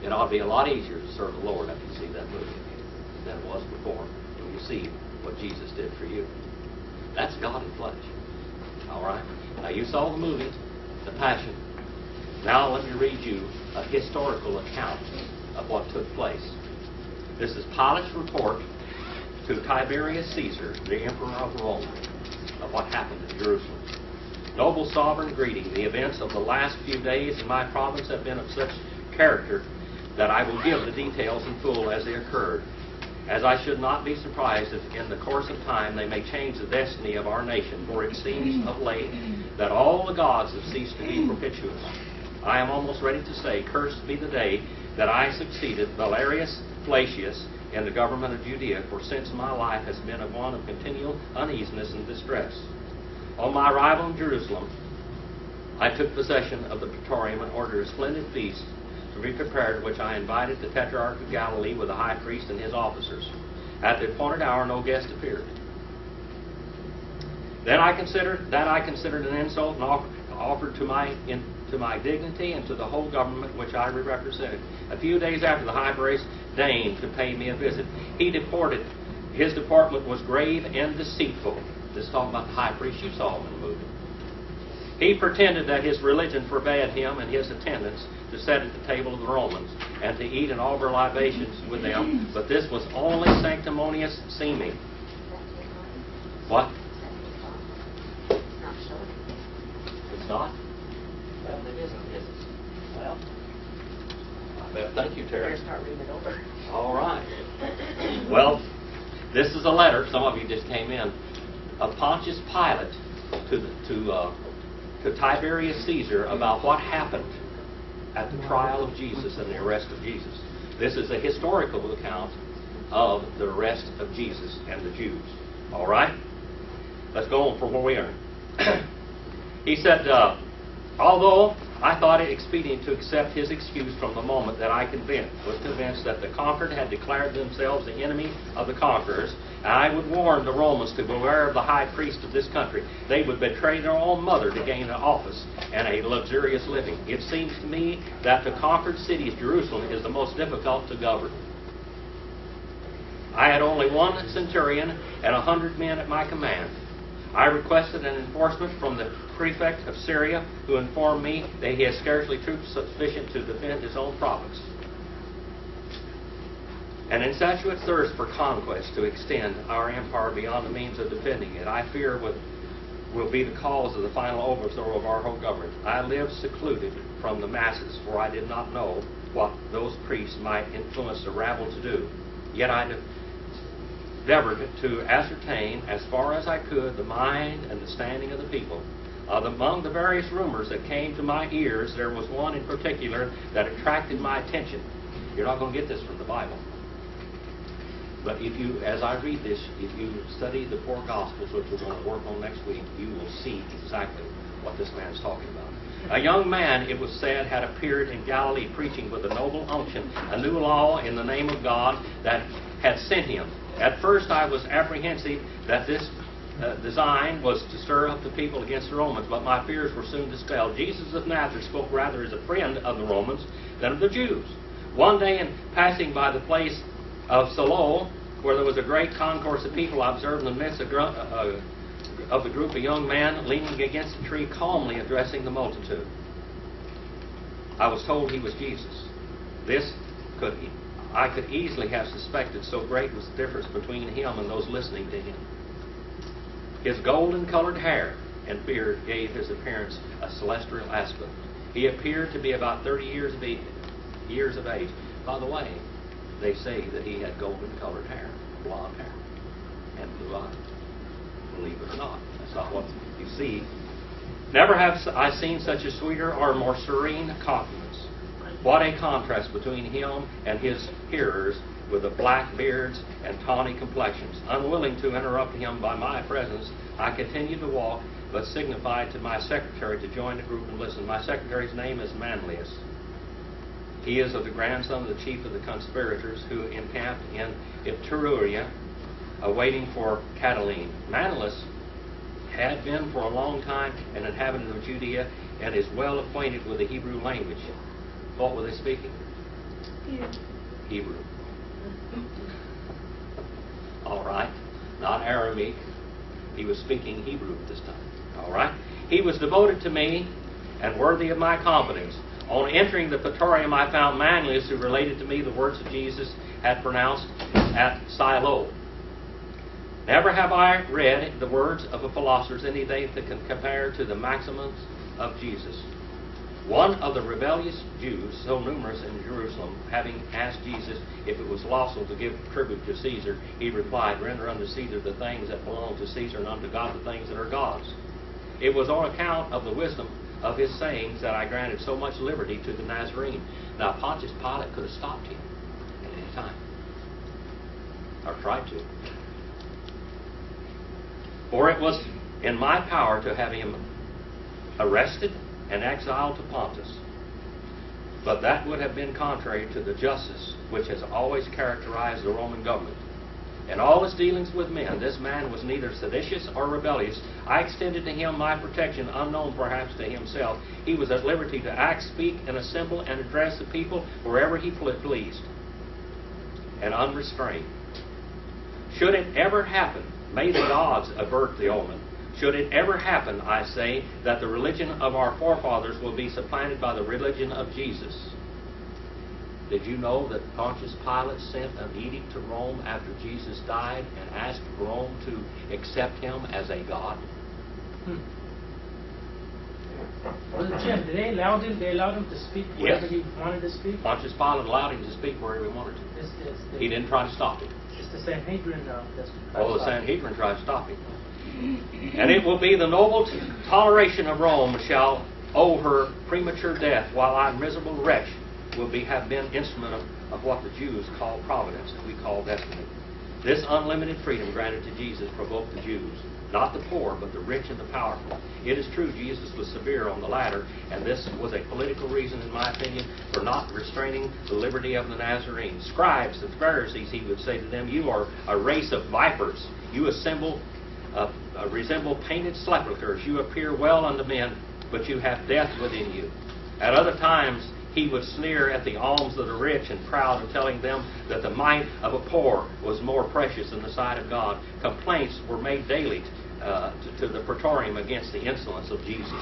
It ought to be a lot easier to serve the Lord after you see that movie than it was before when you see what Jesus did for you. That's God in flesh. All right? Now, you saw the movie, The Passion. Now, let me read you a historical account of what took place. This is Pilate's report to Tiberius Caesar, the Emperor of Rome, of what happened in Jerusalem. Noble sovereign, greeting. The events of the last few days in my province have been of such character that I will give the details in full as they occurred, as I should not be surprised if in the course of time they may change the destiny of our nation, for it seems of late that all the gods have ceased to be propitious. I am almost ready to say, cursed be the day that I succeeded Valerius Flacius in the government of Judea, for since my life has been one of continual uneasiness and distress. On my arrival in Jerusalem, I took possession of the praetorium and ordered a splendid feast to be prepared, which I invited the Tetrarch of Galilee with the high priest and his officers. At the appointed hour, no guest appeared. Then I considered an insult and offered to my dignity and to the whole government which I represented. A few days after, the high priest deigned to pay me a visit. His deportment was grave and deceitful. This is talking about the high priest you saw in the movie. He pretended that his religion forbade him and his attendants to sit at the table of the Romans and to eat and offer libations with them, but this was only sanctimonious seeming. What? It's not? Well, it isn't, is it? Well, I bet. Thank you, Terry. Better start reading it over. All right. Well, this is a letter. Some of you just came in. Of Pontius Pilate to Tiberius Caesar about what happened at the trial of Jesus and the arrest of Jesus. This is a historical account of the arrest of Jesus and the Jews. All right? Let's go on from where we are. He said, although I thought it expedient to accept his excuse from the moment that I was convinced that the conquered had declared themselves the enemy of the conquerors, and I would warn the Romans to beware of the high priest of this country. They would betray their own mother to gain an office and a luxurious living. It seems to me that the conquered city of Jerusalem is the most difficult to govern. I had only one centurion and 100 men at my command. I requested an enforcement from the prefect of Syria, who informed me that he had scarcely troops sufficient to defend his own province. An insatiate thirst for conquest to extend our empire beyond the means of defending it, I fear will be the cause of the final overthrow of our whole government. I lived secluded from the masses, for I did not know what those priests might influence the rabble to do. Yet I endeavored to ascertain, as far as I could, the mind and the standing of the people. Among the various rumors that came to my ears, there was one in particular that attracted my attention. You're not going to get this from the Bible. But if you, as I read this, if you study the four Gospels, which we're going to work on next week, you will see exactly what this man is talking about. A young man, it was said, had appeared in Galilee preaching with a noble unction, a new law in the name of God that had sent him. At first I was apprehensive that this design was to stir up the people against the Romans, but my fears were soon dispelled. Jesus of Nazareth spoke rather as a friend of the Romans than of the Jews. One day, in passing by the place of Siloam, where there was a great concourse of people, I observed in the midst of the group a young man leaning against a tree, calmly addressing the multitude. I was told he was Jesus. I could easily have suspected, so great was the difference between him and those listening to him. His golden-colored hair and beard gave his appearance a celestial aspect. He appeared to be about 30 years of age. By the way, they say that he had golden-colored hair, blonde hair, and blue eyes. Believe it or not, that's not what you see. Never have I seen such a sweeter or more serene countenance. What a contrast between him and his hearers, with the black beards and tawny complexions. Unwilling to interrupt him by my presence, I continued to walk, but signified to my secretary to join the group and listen. My secretary's name is Manlius. He is of the grandson of the chief of the conspirators, who encamped in Iturea, awaiting for Catiline. Manlius had been for a long time an inhabitant of Judea and is well acquainted with the Hebrew language. What were they speaking? Hebrew. All right. Not Aramaic. He was speaking Hebrew at this time. All right. He was devoted to me and worthy of my confidence. On entering the praetorium, I found Manlius, who related to me the words that Jesus had pronounced at Siloe. Never have I read the words of a philosopher anything that can compare to the maxims of Jesus. One of the rebellious Jews, so numerous in Jerusalem, having asked Jesus if it was lawful to give tribute to Caesar, he replied, "Render unto Caesar the things that belong to Caesar, and unto God the things that are God's." It was on account of the wisdom of his sayings that I granted so much liberty to the Nazarene. Now Pontius Pilate could have stopped him at any time, or tried to. For it was in my power to have him arrested and exiled to Pontus. But that would have been contrary to the justice which has always characterized the Roman government. In all his dealings with men, this man was neither seditious or rebellious. I extended to him my protection, unknown perhaps to himself. He was at liberty to act, speak, and assemble, and address the people wherever he pleased, and unrestrained. Should it ever happen, may the gods avert the omen, should it ever happen, I say, that the religion of our forefathers will be supplanted by the religion of Jesus. Did you know that Pontius Pilate sent an edict to Rome after Jesus died and asked Rome to accept him as a god? Well, Jim, did they allow him? They allowed him to speak wherever he wanted to speak. Pontius Pilate allowed him to speak wherever he wanted to. He didn't try to stop him. It's the Sanhedrin that's the Sanhedrin tried to stop him. And it will be the noble toleration of Rome shall owe her premature death, while I, miserable wretch, will have been instrument of what the Jews call providence, and we call destiny. This unlimited freedom granted to Jesus provoked the Jews, not the poor, but the rich and the powerful. It is true Jesus was severe on the latter, and this was a political reason, in my opinion, for not restraining the liberty of the Nazarenes. Scribes and Pharisees, he would say to them, you are a race of vipers. You resemble painted sepulchres. You appear well unto men, but you have death within you. At other times, he would sneer at the alms of the rich and proud of telling them that the mite of a poor was more precious in the sight of God. Complaints were made daily to the praetorium against the insolence of Jesus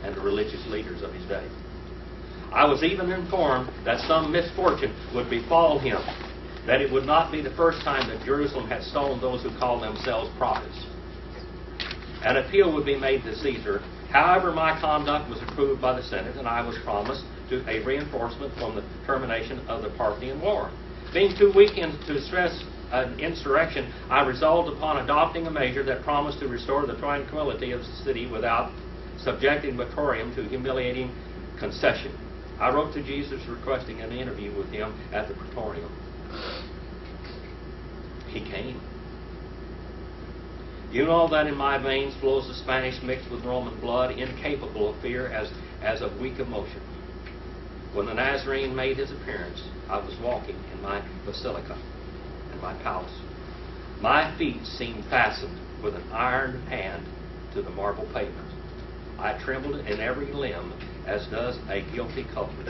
and the religious leaders of his day. I was even informed that some misfortune would befall him, that it would not be the first time that Jerusalem had stoned those who called themselves prophets. An appeal would be made to Caesar. However, my conduct was approved by the Senate, and I was promised a reinforcement from the termination of the Parthian War. Being too weak to stress an insurrection, I resolved upon adopting a measure that promised to restore the tranquility of the city without subjecting the praetorium to humiliating concession. I wrote to Jesus requesting an interview with him at the praetorium. He came. You know that in my veins flows the Spanish mixed with Roman blood, incapable of fear as of weak emotion. When the Nazarene made his appearance, I was walking in my basilica, in my palace. My feet seemed fastened with an iron hand to the marble pavement. I trembled in every limb as does a guilty culprit.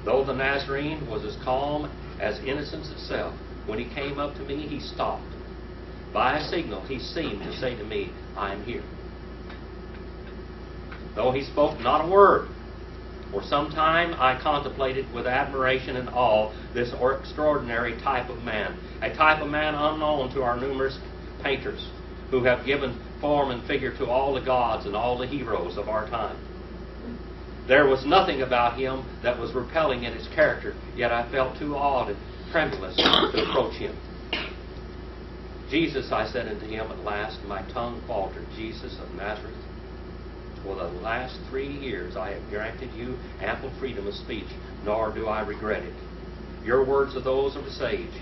Though the Nazarene was as calm as innocence itself, when he came up to me, he stopped. By a signal, he seemed to say to me, I am here. Though he spoke not a word, for some time I contemplated with admiration and awe this extraordinary type of man, a type of man unknown to our numerous painters who have given form and figure to all the gods and all the heroes of our time. There was nothing about him that was repelling in his character, yet I felt too awed and tremulous to approach him. Jesus, I said unto him at last, my tongue faltered, Jesus of Nazareth, for the last 3 years I have granted you ample freedom of speech, nor do I regret it. Your words are those of a sage.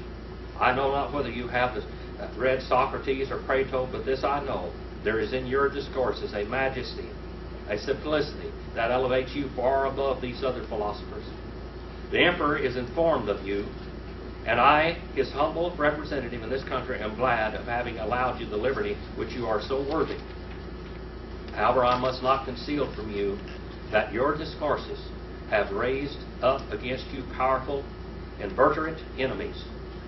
I know not whether you have read Socrates or Plato, but this I know, there is in your discourses a majesty, a simplicity that elevates you far above these other philosophers. The emperor is informed of you, and I, his humble representative in this country, am glad of having allowed you the liberty which you are so worthy. However, I must not conceal from you that your discourses have raised up against you powerful inveterate enemies.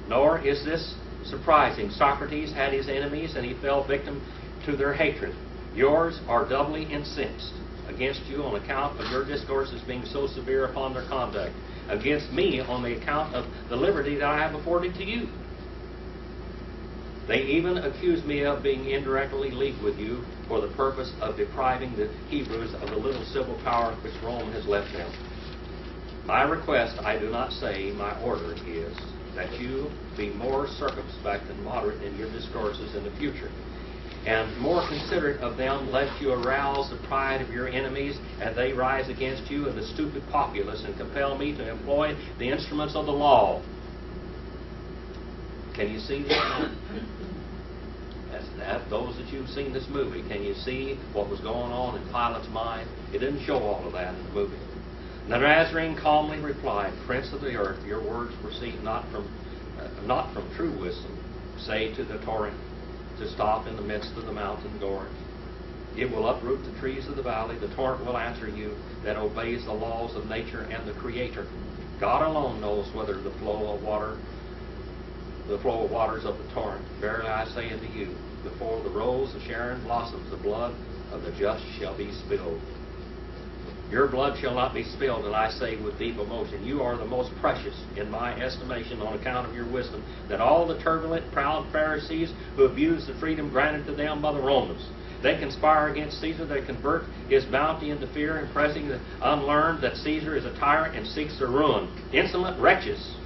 Nor is this surprising. Socrates had his enemies, and he fell victim to their hatred. Yours are doubly incensed against you on account of your discourses being so severe upon their conduct, against me on the account of the liberty that I have afforded to you. They even accuse me of being indirectly leagued with you for the purpose of depriving the Hebrews of the little civil power which Rome has left them. My request, I do not say, my order is that you be more circumspect and moderate in your discourses in the future, and more considerate of them, lest you arouse the pride of your enemies as they rise against you and the stupid populace, and compel me to employ the instruments of the law. Can you see this? Those that you've seen this movie, can you see what was going on in Pilate's mind? It didn't show all of that in the movie. The Nazarene calmly replied, Prince of the earth, your words proceed not from true wisdom. Say to the torrent to stop in the midst of the mountain gorge. It will uproot the trees of the valley. The torrent will answer you that obeys the laws of nature and the Creator. God alone knows whether the flow of waters of the torrent. Verily I say unto you, before the rose of Sharon blossoms, the blood of the just shall be spilled. Your blood shall not be spilled, and I say with deep emotion, you are the most precious in my estimation on account of your wisdom, that all the turbulent, proud Pharisees who abuse the freedom granted to them by the Romans. They conspire against Caesar. They convert his bounty into fear, impressing the unlearned that Caesar is a tyrant and seeks their ruin. Insolent wretches,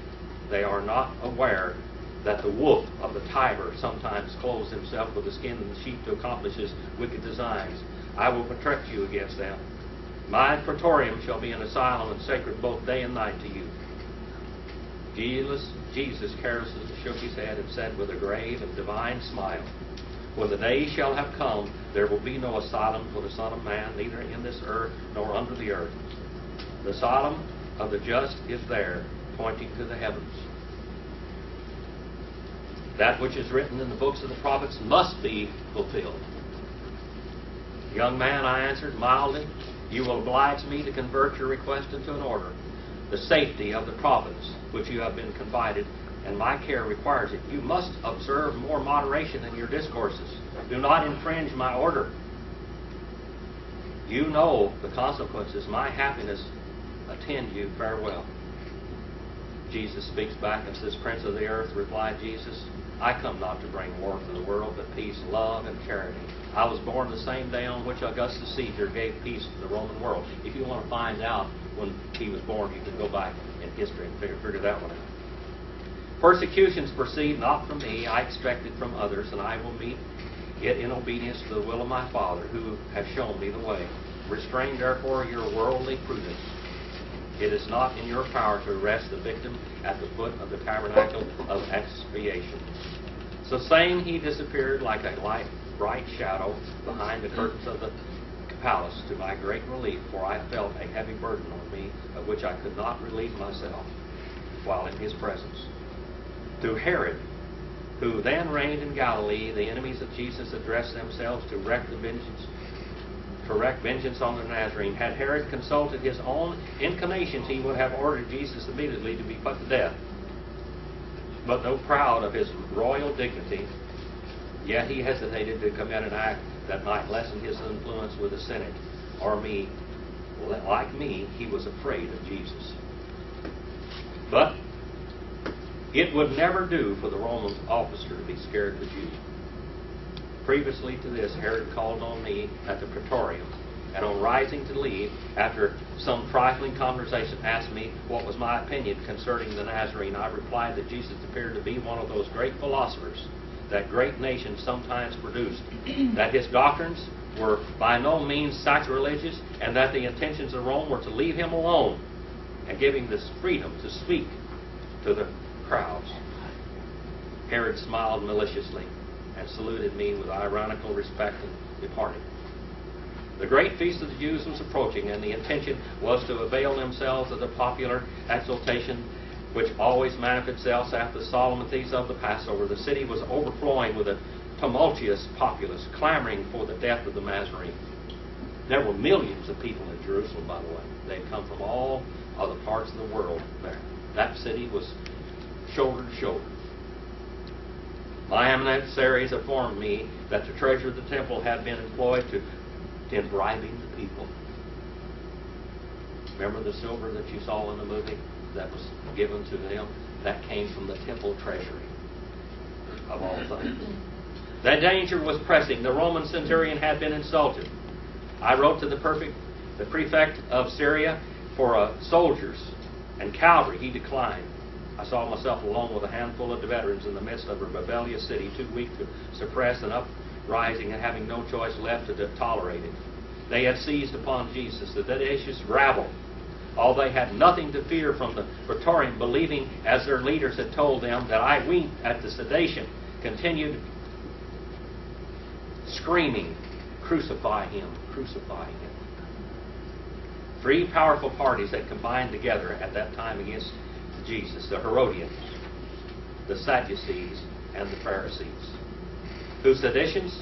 they are not aware that the wolf of the Tiber sometimes clothes himself with the skin of the sheep to accomplish his wicked designs. I will protect you against them. My praetorium shall be an asylum and sacred both day and night to you. Jesus carelessly shook his head and said with a grave and divine smile, when the day shall have come, there will be no asylum for the Son of Man, neither in this earth nor under the earth. The asylum of the just is there, pointing to the heavens. That which is written in the books of the prophets must be fulfilled. Young man, I answered mildly, you will oblige me to convert your request into an order. The safety of the province which you have been confided, and my care requires it. You must observe more moderation in your discourses. Do not infringe my order. You know the consequences. My happiness attend you. Farewell. Jesus speaks back and says, Prince of the earth, replied Jesus, I come not to bring war to the world, but peace, love, and charity. I was born the same day on which Augustus Caesar gave peace to the Roman world. If you want to find out when he was born, you can go back in history and figure that one out. Persecutions proceed not from me, I expect it from others, and I will meet it in obedience to the will of my Father, who has shown me the way. Restrain therefore your worldly prudence. It is not in your power to arrest the victim at the foot of the tabernacle of expiation. So saying, he disappeared like a light, bright shadow behind the curtains of the palace, to my great relief, for I felt a heavy burden on me, of which I could not relieve myself while in his presence. To Herod, who then reigned in Galilee, the enemies of Jesus addressed themselves to wreak vengeance on the Nazarene. Had Herod consulted his own inclinations, he would have ordered Jesus immediately to be put to death. But though proud of his royal dignity, yet he hesitated to commit an act that might lessen his influence with the Senate or me. Like me, he was afraid of Jesus. But it would never do for the Roman officer to be scared of the Jew. Previously to this, Herod called on me at the Praetorium, and on rising to leave, after some trifling conversation, asked me what was my opinion concerning the Nazarene. I replied that Jesus appeared to be one of those great philosophers that great nations sometimes produced, that his doctrines were by no means sacrilegious, and that the intentions of Rome were to leave him alone and give him this freedom to speak to the crowds. Herod smiled maliciously and saluted me with ironical respect and departed. The great feast of the Jews was approaching, and the intention was to avail themselves of the popular exultation which always manifests itself after the solemnities of the Passover. The city was overflowing with a tumultuous populace, clamoring for the death of the Nazarene. There were millions of people in Jerusalem, by the way. They'd come from all other parts of the world there. That city was shoulder to shoulder. My emissaries informed me that the treasure of the temple had been employed in bribing the people. Remember the silver that you saw in the movie that was given to them? That came from the temple treasury, of all things. That danger was pressing. The Roman centurion had been insulted. I wrote to the prefect of Syria for soldiers and cavalry. He declined. I saw myself alone with a handful of veterans in the midst of a rebellious city, too weak to suppress an uprising and having no choice left to tolerate it. They had seized upon Jesus, the seditious rabble. All they had nothing to fear from the praetorian, believing, as their leaders had told them, that I winked at the sedation, continued screaming, "Crucify him, crucify him." Three powerful parties had combined together at that time against Jesus: the Herodians, the Sadducees, and the Pharisees, whose seditious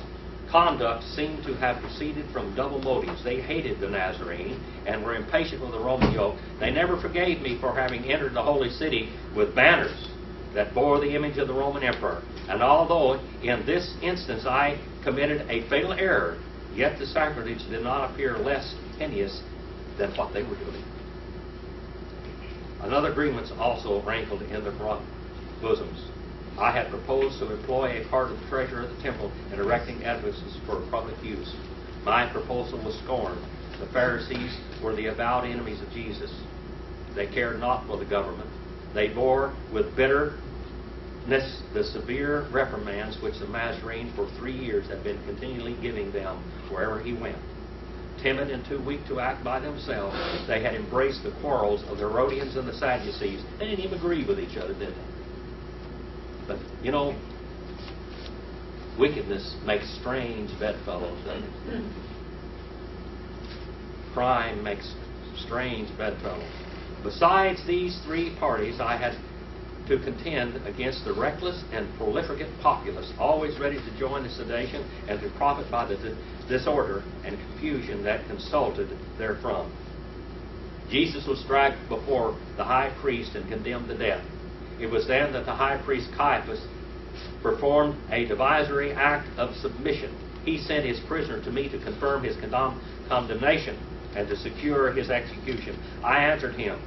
conduct seemed to have proceeded from double motives. They hated the Nazarene and were impatient with the Roman yoke. They never forgave me for having entered the holy city with banners that bore the image of the Roman emperor. And although in this instance I committed a fatal error, yet the sacrilege did not appear less heinous than what they were doing. Another grievance also rankled in their bosoms. I had proposed to employ a part of the treasure of the temple in erecting edifices for public use. My proposal was scorned. The Pharisees were the avowed enemies of Jesus. They cared not for the government. They bore with bitterness the severe reprimands which the Nazarene for 3 years had been continually giving them wherever he went. Timid and too weak to act by themselves, they had embraced the quarrels of the Herodians and the Sadducees. They didn't even agree with each other, did they? But, you know, wickedness makes strange bedfellows, doesn't it? Crime makes strange bedfellows. Besides these three parties, I had to contend against the reckless and profligate populace, always ready to join the sedation and to profit by the disorder and confusion that resulted therefrom. Jesus was dragged before the high priest and condemned to death. It was then that the high priest Caiaphas performed a divisory act of submission. He sent his prisoner to me to confirm his condemnation and to secure his execution. I answered him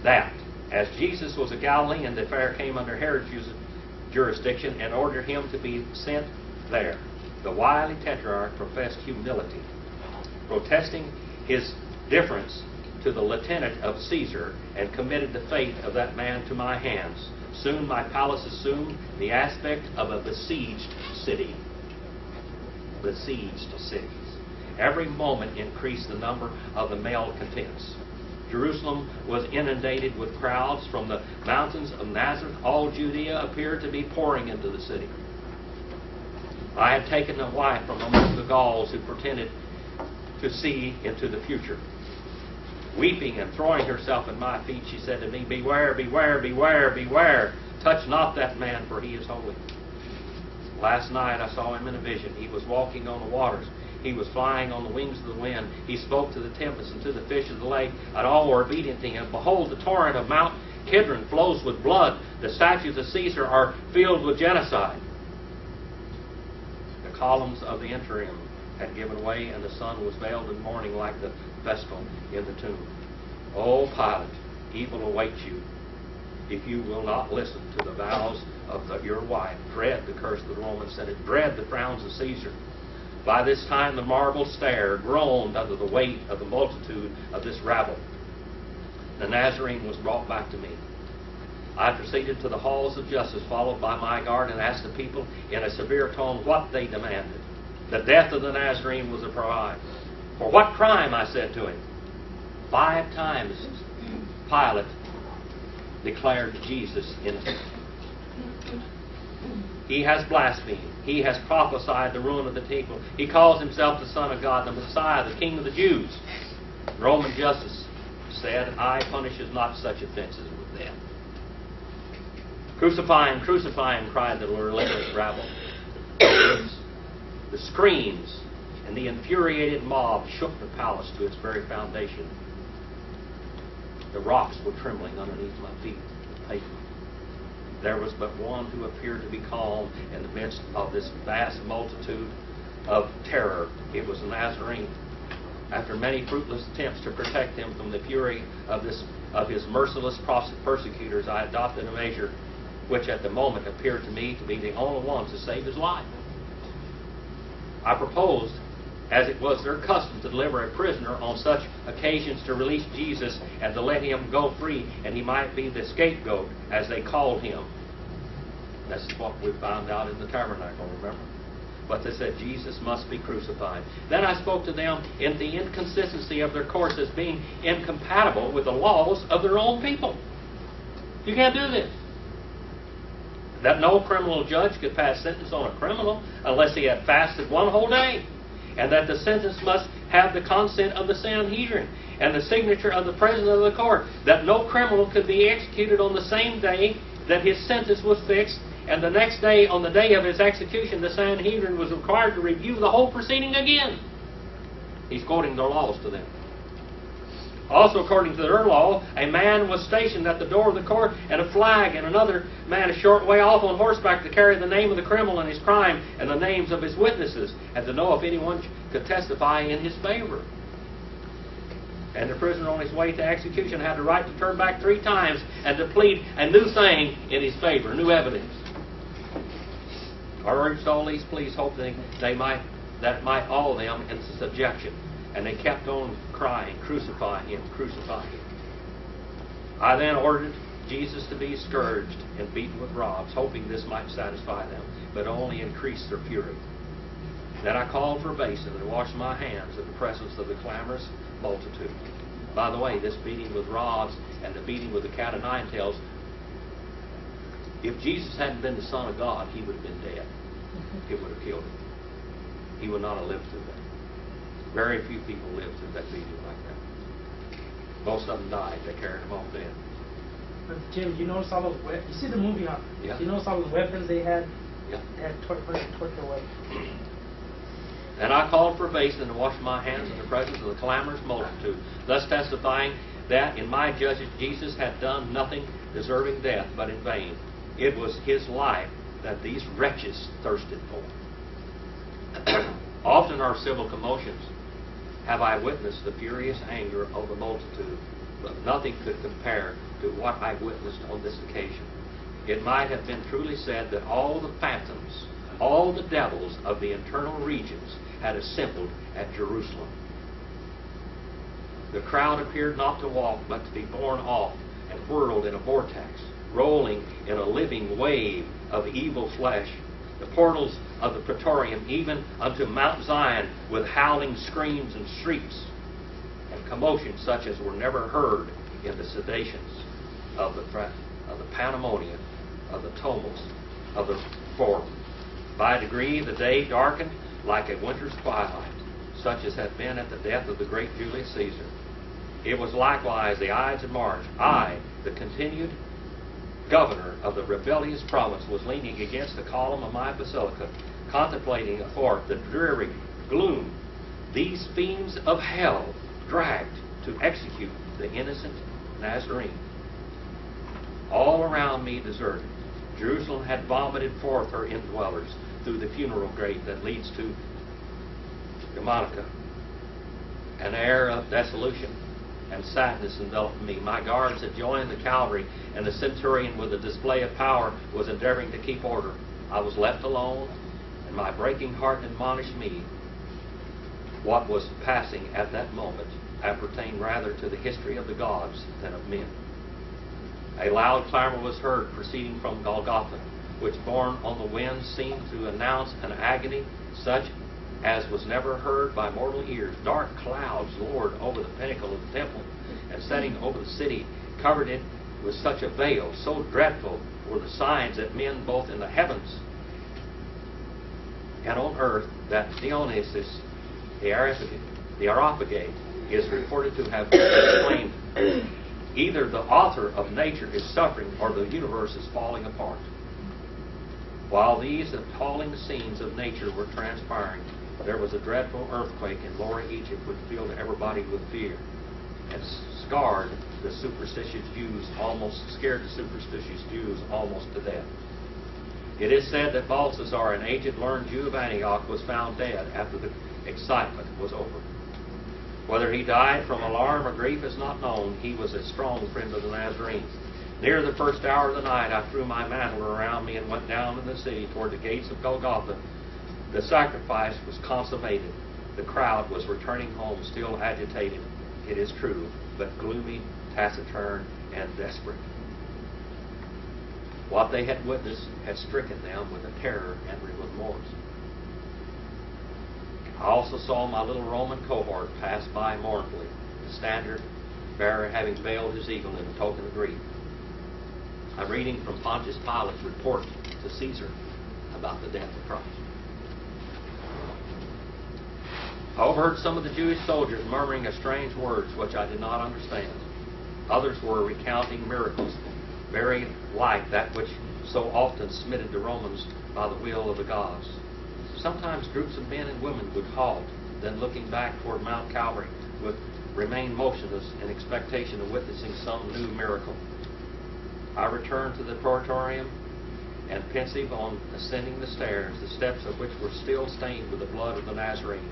that, as Jesus was a Galilean, the affair came under Herod's jurisdiction and ordered him to be sent there. The wily tetrarch professed humility, protesting his difference to the lieutenant of Caesar, and committed the fate of that man to my hands. Soon my palace assumed the aspect of a besieged city. Besieged cities. Every moment increased the number of the malcontents. Jerusalem was inundated with crowds from the mountains of Nazareth. All Judea appeared to be pouring into the city. I had taken a wife from among the Gauls who pretended to see into the future. Weeping and throwing herself at my feet, she said to me, "Beware, beware, beware, beware. Touch not that man, for he is holy." Last night I saw him in a vision. He was walking on the waters. He was flying on the wings of the wind. He spoke to the tempest and to the fish of the lake, and all were obedient to him. Behold, the torrent of Mount Kidron flows with blood. The statues of Caesar are filled with genocide. The columns of the interim had given way, and the sun was veiled in mourning like the vestal in the tomb. O Pilate, evil awaits you if you will not listen to the vows of your wife. Dread the curse of the Roman Senate. Dread the frowns of Caesar. By this time the marble stair groaned under the weight of the multitude of this rabble. The Nazarene was brought back to me. I proceeded to the halls of justice, followed by my guard, and asked the people in a severe tone what they demanded. The death of the Nazarene was a crime. For what crime? I said to him. 5 times Pilate declared Jesus innocent. He has blasphemed. He has prophesied the ruin of the temple. He calls himself the Son of God, the Messiah, the King of the Jews. Roman justice said, "I punishes not such offenses with death." "Crucify him, crucify him," cried the relentless rabble. The screams and the infuriated mob shook the palace to its very foundation. The rocks were trembling underneath my feet. there was but one who appeared to be calm in the midst of this vast multitude of terror. It was the Nazarene. After many fruitless attempts to protect him from the fury of his merciless persecutors, I adopted a measure which at the moment appeared to me to be the only one to save his life. I proposed, as it was their custom to deliver a prisoner on such occasions, to release Jesus and to let him go free, and he might be the scapegoat, as they called him. This is what we found out in the tabernacle, remember? But they said Jesus must be crucified. Then I spoke to them in the inconsistency of their course as being incompatible with the laws of their own people. You can't do this. That no criminal judge could pass sentence on a criminal unless he had fasted one whole day. And that the sentence must have the consent of the Sanhedrin and the signature of the president of the court. That no criminal could be executed on the same day that his sentence was fixed, and the next day, on the day of his execution, the Sanhedrin was required to review the whole proceeding again. He's quoting their laws to them. Also, according to their law, a man was stationed at the door of the court and a flag, and another man a short way off on horseback to carry the name of the criminal and his crime and the names of his witnesses, and to know if anyone could testify in his favor. And the prisoner on his way to execution had the right to turn back 3 times and to plead a new thing in his favor, new evidence. I urged all these pleas, hoping that might awe them into subjection. And they kept on crying, "Crucify him, crucify him." I then ordered Jesus to be scourged and beaten with rods, hoping this might satisfy them, but only increase their fury. Then I called for a basin and washed my hands in the presence of the clamorous multitude. By the way, this beating with rods and the beating with the cat o' nine tails, if Jesus hadn't been the Son of God, he would have been dead. It would have killed him. He would not have lived through that. Very few people lived through that beating like that. Most of them died. They carried them off dead. But Jim, you notice all those weapons? You see the movie, huh? Yeah. You notice all those weapons they had? Yeah. They had torqued away. And I called for a basin to wash my hands in the presence of the clamorous multitude, thus testifying that in my judgment Jesus had done nothing deserving death, but in vain. It was his life that these wretches thirsted for. Often our civil commotions have I witnessed the furious anger of the multitude, but nothing could compare to what I witnessed on this occasion. It might have been truly said that all the phantoms, all the devils of the internal regions had assembled at Jerusalem. The crowd appeared not to walk, but to be borne off and whirled in a vortex, rolling in a living wave of evil flesh. The portals of the Praetorium, even unto Mount Zion, with howling screams and shrieks, and commotions such as were never heard in the sedations of the pandemonium, of the tumults of the forum. By degree the day darkened like a winter's twilight, such as had been at the death of the great Julius Caesar. It was likewise the Ides of March. I, the continued governor of the rebellious province, was leaning against the column of my basilica, contemplating athwart the dreary gloom these fiends of hell dragged to execute the innocent Nazarene. All around me deserted. Jerusalem had vomited forth her indwellers through the funeral grate that leads to Germanica. An air of desolation and sadness enveloped me. My guards had joined the cavalry, and the centurion, with a display of power, was endeavoring to keep order. I was left alone, and my breaking heart admonished me. What was passing at that moment appertained rather to the history of the gods than of men. A loud clamor was heard proceeding from Golgotha, which, borne on the wind, seemed to announce an agony such as was never heard by mortal ears. Dark clouds lowered over the pinnacle of the temple, and setting over the city, covered it with such a veil. So dreadful were the signs that men both in the heavens and on earth, that Dionysus, the Areopagus, is reported to have exclaimed, "Either the author of nature is suffering, or the universe is falling apart." While these appalling scenes of nature were transpiring, there was a dreadful earthquake in lower Egypt which filled everybody with fear. And scared the superstitious Jews almost to death. It is said that Balthasar, an aged learned Jew of Antioch, was found dead after the excitement was over. Whether he died from alarm or grief is not known. He was a strong friend of the Nazarenes. Near the first hour of the night, I threw my mantle around me and went down in the city toward the gates of Golgotha. The sacrifice was consummated. The crowd was returning home, still agitated, it is true, but gloomy, taciturn, and desperate. What they had witnessed had stricken them with a terror and remorse. I also saw my little Roman cohort pass by mournfully, the standard bearer having veiled his eagle in token of grief. I'm reading from Pontius Pilate's report to Caesar about the death of Christ. I overheard some of the Jewish soldiers murmuring strange words which I did not understand. Others were recounting miracles very like that which so often smitted the Romans by the will of the gods. Sometimes groups of men and women would halt, then looking back toward Mount Calvary would remain motionless in expectation of witnessing some new miracle. I returned to the praetorium, and pensive on ascending the stairs, the steps of which were still stained with the blood of the Nazarene,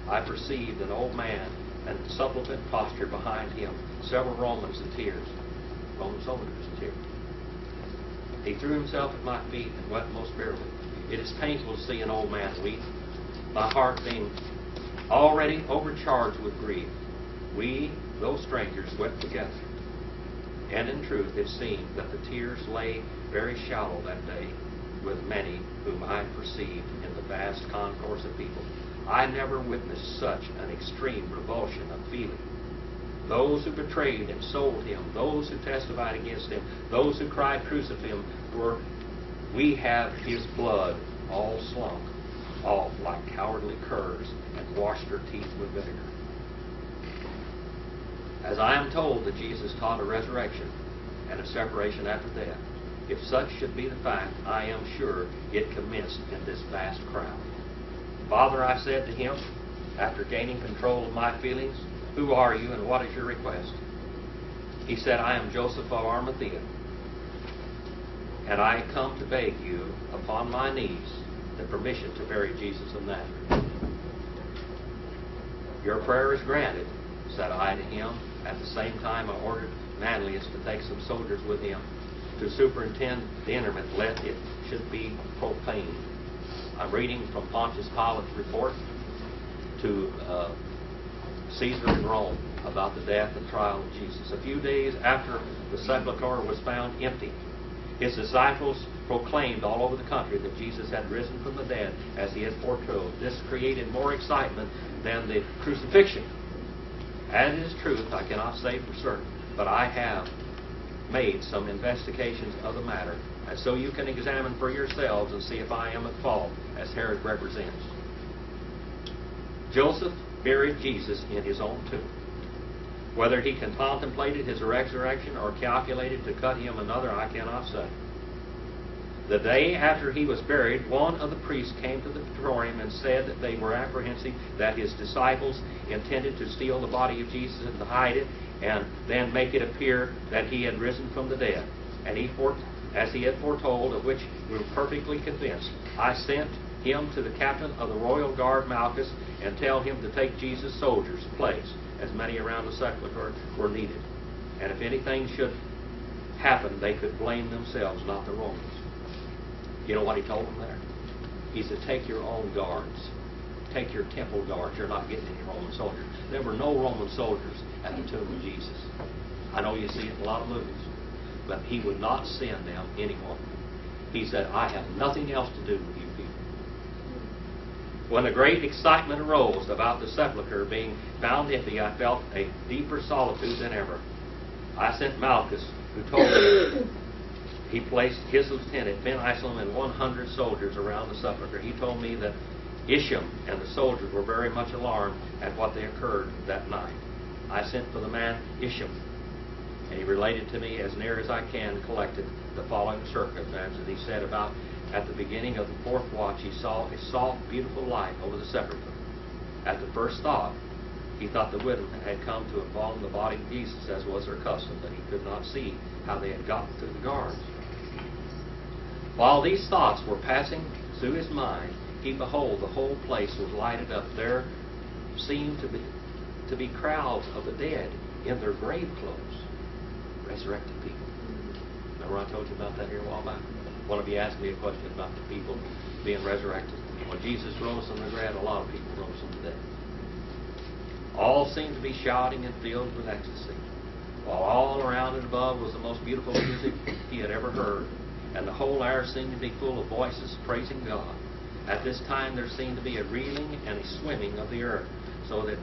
I perceived an old man and suppliant posture behind him, several Roman soldiers in tears. He threw himself at my feet and wept most bitterly. It is painful to see an old man weep, my heart being already overcharged with grief. We, those strangers, wept together. And in truth, it seemed that the tears lay very shallow that day with many whom I perceived in the vast concourse of people. I never witnessed such an extreme revulsion of feeling. Those who betrayed and sold him, those who testified against him, those who cried, "Crucify him," we have his blood all slunk off like cowardly curs and washed their teeth with vinegar. As I am told that Jesus taught a resurrection and a separation after death, if such should be the fact, I am sure it commenced in this vast crowd. "Father," I said to him, after gaining control of my feelings, "who are you and what is your request?" He said, "I am Joseph of Arimathea, and I come to beg you upon my knees the permission to bury Jesus of Nazareth." "Your prayer is granted," said I to him. At the same time, I ordered Manlius to take some soldiers with him to superintend the interment, lest it should be profaned. I'm reading from Pontius Pilate's report to Caesar in Rome about the death and trial of Jesus. A few days after the sepulchre was found empty, his disciples proclaimed all over the country that Jesus had risen from the dead as he had foretold. This created more excitement than the crucifixion. As it is truth, I cannot say for certain, but I have made some investigations of the matter, and so you can examine for yourselves and see if I am at fault, as Herod represents. Joseph buried Jesus in his own tomb. Whether he contemplated his resurrection or calculated to cut him another, I cannot say. The day after he was buried, one of the priests came to the praetorium and said that they were apprehensive that his disciples intended to steal the body of Jesus and to hide it, and then make it appear that he had risen from the dead. And as he had foretold, of which we were perfectly convinced, I sent him to the captain of the royal guard, Malchus, and tell him to take Jesus' soldiers' place, as many around the sepulchre were needed. And if anything should happen, they could blame themselves, not the Romans. You know what he told them there? He said, "Take your own guards. Take your temple guards. You're not getting any Roman soldiers." There were no Roman soldiers at the tomb of Jesus. I know you see it in a lot of movies, but he would not send them anyone. He said, "I have nothing else to do with you people." When a great excitement arose about the sepulchre being found empty, I felt a deeper solitude than ever. I sent Malchus, who told me he placed his lieutenant, Ben Iselm, and 100 soldiers around the sepulchre. He told me that Isham and the soldiers were very much alarmed at what they occurred that night. I sent for the man Isham, and he related to me, as near as I can, collected the following circumstances. He said about at the beginning of the 4th watch, he saw a soft, beautiful light over the sepulchre. At the first thought, He thought the women had come to embalm the body of Jesus, as was their custom, but he could not see how they had gotten through the guards. While these thoughts were passing through his mind, behold, the whole place was lighted up. There seemed to be crowds of the dead in their grave clothes, resurrected people. Remember I told you about that here a while back? One of you asked me a question about the people being resurrected. When Jesus rose from the dead, a lot of people rose from the dead. All seemed to be shouting and filled with ecstasy, while all around and above was the most beautiful music he had ever heard, and the whole air seemed to be full of voices praising God. At this time there seemed to be a reeling and a swimming of the earth, so that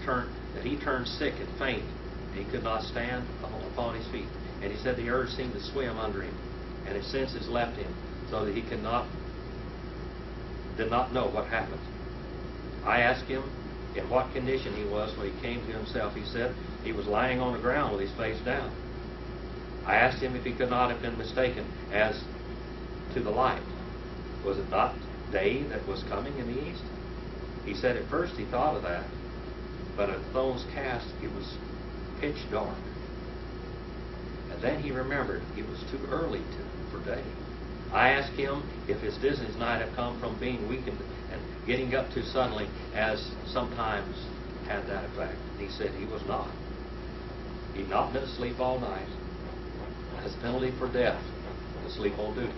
he turned sick and faint, and he could not stand upon his feet. And he said the earth seemed to swim under him, and his senses left him, so that he did not know what happened. I asked him in what condition he was when he came to himself. He said he was lying on the ground with his face down. I asked him if he could not have been mistaken as to the light. Was it not day that was coming in the east? He said at first he thought of that, but at the stone's cast it was pitch dark. And then he remembered it was too early for day. I asked him if his dizziness might have come from being weakened and getting up too suddenly, as sometimes had that effect. He said he was not. He'd not been asleep all night, as penalty for death, to sleep on duty.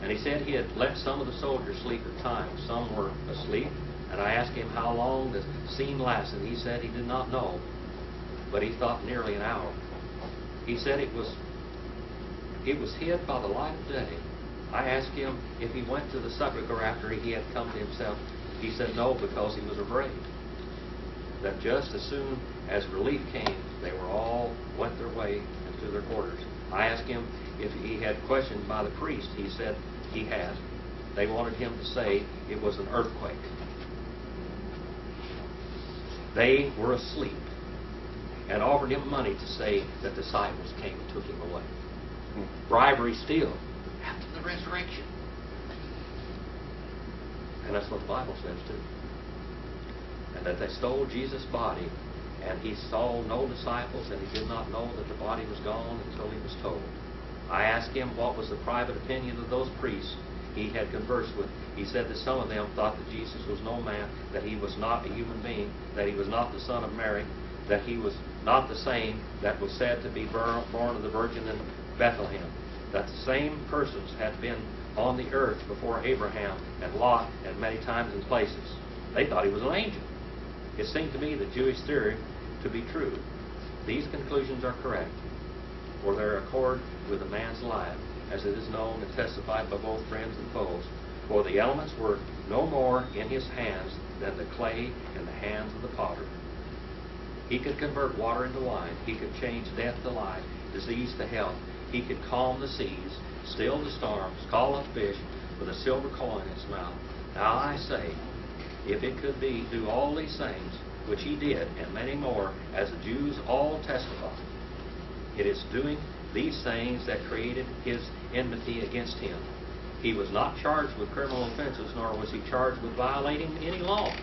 And he said he had let some of the soldiers sleep at times. Some were asleep, and I asked him how long the scene lasted. He said he did not know, but he thought nearly an hour. He said it was hid by the light of day. I asked him if he went to the sepulchre after he had come to himself. He said no, because he was afraid that just as soon as relief came, they were all went their way into their quarters. I asked him if he had questioned by the priest. He said he had. They wanted him to say it was an earthquake. They were asleep and offered him money to say that disciples came and took him away. Bribery still after the resurrection. And that's what the Bible says too. And that they stole Jesus' body, and he saw no disciples, and he did not know that the body was gone until he was told. I asked him what was the private opinion of those priests he had conversed with. He said that some of them thought that Jesus was no man, that he was not a human being, that he was not the son of Mary, that he was not the same that was said to be born of the Virgin in Bethlehem, that the same persons had been on the earth before Abraham and Lot and many times and places. They thought he was an angel. It seemed to me the Jewish theory to be true. These conclusions are correct, for they accord with a man's life, as it is known and testified by both friends and foes. For the elements were no more in his hands than the clay in the hands of the potter. He could convert water into wine. He could change death to life, disease to health. He could calm the seas, still the storms, call up fish with a silver coin in its mouth. Now I say, if it could do all these things, which he did, and many more, as the Jews all testify, it is doing these things that created his enmity against him. He was not charged with criminal offenses, nor was he charged with violating any law,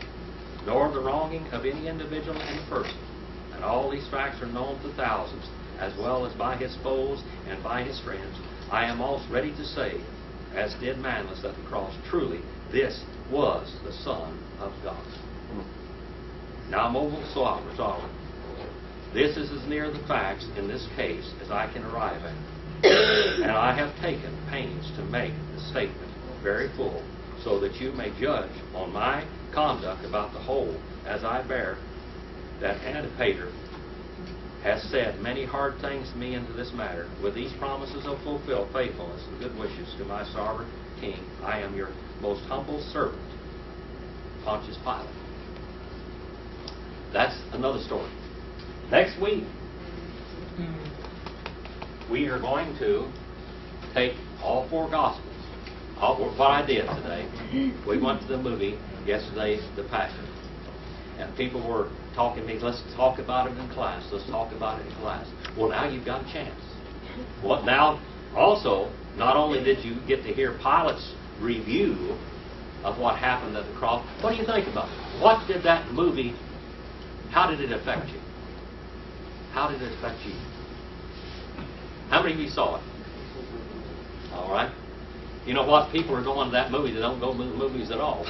nor the wronging of any individual and person. And all these facts are known to thousands, as well as by his foes and by his friends. I am most ready to say, as did Manlius at the cross, truly, this was the Son of God. Now, mobile sovereign. This is as near the facts in this case as I can arrive at. And I have taken pains to make the statement very full, so that you may judge on my conduct about the whole as I bear that Antipater has said many hard things to me into this matter. With these promises of fulfilled faithfulness and good wishes to my sovereign King, I am your most humble servant, Pontius Pilate. That's another story. Next week, we are going to take all four Gospels. What I did today, we went to the movie yesterday, The Passion. And people were talking to me, let's talk about it in class. Let's talk about it in class. Well, now you've got a chance. Well, now, also, not only did you get to hear Pilate's review of what happened at the cross, what do you think about it? What did that movie How did it affect you? How did it affect you? How many of you saw it? All right. You know what? People are going to that movie that don't go to movies at all.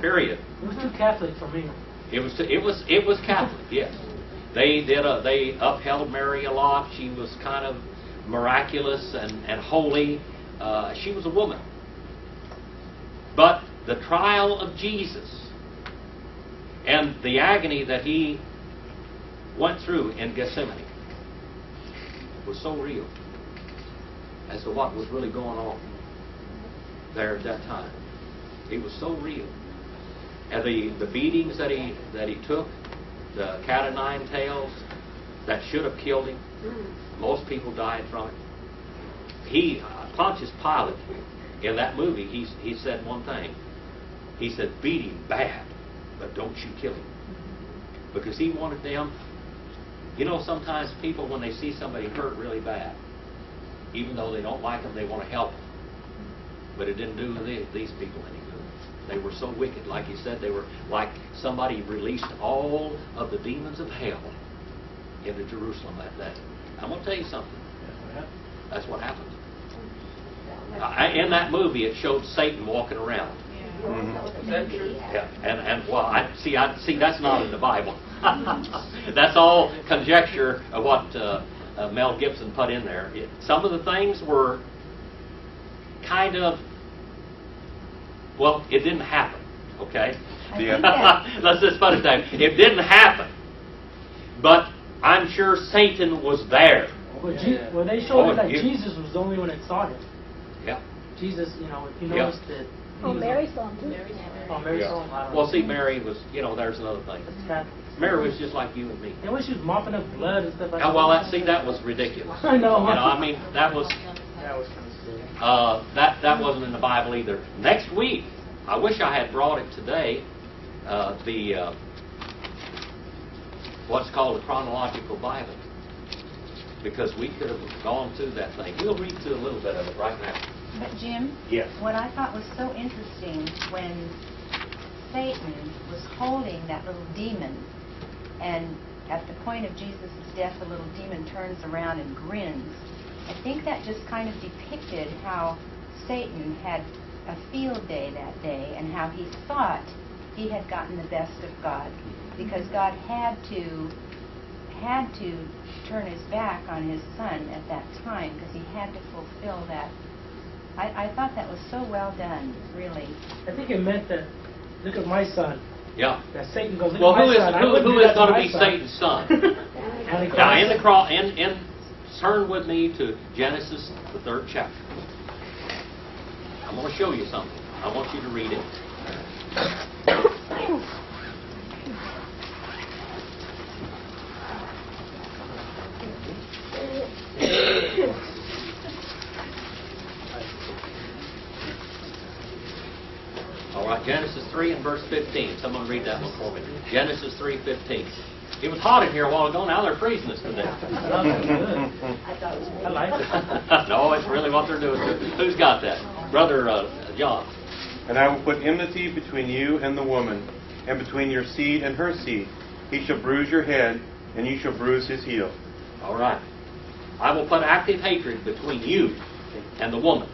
Period. It was too Catholic for me. It was Catholic. Yes. They upheld Mary a lot. She was kind of miraculous and holy. She was a woman. But the trial of Jesus and the agony that he went through in Gethsemane was so real as to what was really going on there at that time. It was so real. And the beatings that he took, the cat o' nine tails that should have killed him, most people died from it. Pontius Pilate, in that movie, he said one thing. He said, beat him bad, but don't you kill him. Because he wanted them. You know, sometimes people, when they see somebody hurt really bad, even though they don't like them, they want to help them. But it didn't do these people any good. They were so wicked. Like he said, they were like somebody released all of the demons of hell into Jerusalem that day. I'm going to tell you something. That's what happened. In that movie, it showed Satan walking around. Is that true? Yeah, and well, I see. That's not in the Bible. That's all conjecture of what Mel Gibson put in there. Some of the things were kind of, well, it didn't happen. Okay. Let's just put it that way. It didn't happen, but I'm sure Satan was there. Well, they showed it that Jesus was the only one that saw him. Yeah. Jesus, you know, if you noticed that. Mary saw him too. Mary saw him. Well, see, Mary was, there's another thing. Mary was just like you and me. And when she was mopping up blood and stuff like that. Oh, well, that was ridiculous. I know. I mean, that was kind of silly. that wasn't in the Bible either. Next week, I wish I had brought it today. What's called the chronological Bible, because we could have gone through that thing. We'll read through a little bit of it right now. But Jim, yes. What I thought was so interesting when Satan was holding that little demon, and at the point of Jesus' death, the little demon turns around and grins. I think that just kind of depicted how Satan had a field day that day, and how he thought he had gotten the best of God, because God had to turn his back on his son at that time, because he had to fulfill that. I thought that was so well done, really. I think it meant that, look at my son. Yeah. That Satan goes, look well, at my son. Who is going to be Satan's son? Now, in the cross, turn with me to Genesis, the 3rd chapter. I'm going to show you something. I want you to read it. All right, Genesis 3 and verse 15. Someone read that one for me. Genesis 3:15. It was hot in here a while ago. Now they're freezing us to death. I like it. No, it's really what they're doing. Who's got that? Brother John. And I will put enmity between you and the woman, and between your seed and her seed. He shall bruise your head, and you shall bruise his heel. All right. I will put active hatred between you and the woman.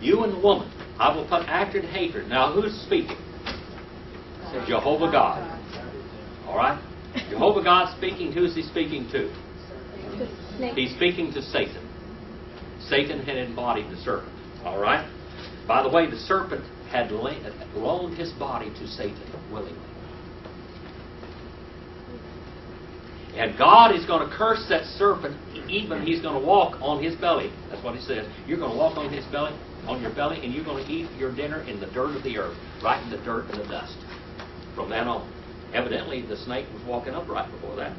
You and the woman. I will put active hatred. Now, who's speaking? Jehovah God. All right? Jehovah God speaking. Who's he speaking to? He's speaking to Satan. Satan had embodied the serpent. All right? By the way, the serpent had loaned his body to Satan willingly. And God is going to curse that serpent. Even he's going to walk on his belly. That's what he says. You're going to walk on his belly, on your belly, and you're going to eat your dinner in the dirt of the earth, right in the dirt and the dust. From then on. Evidently, the snake was walking upright before that.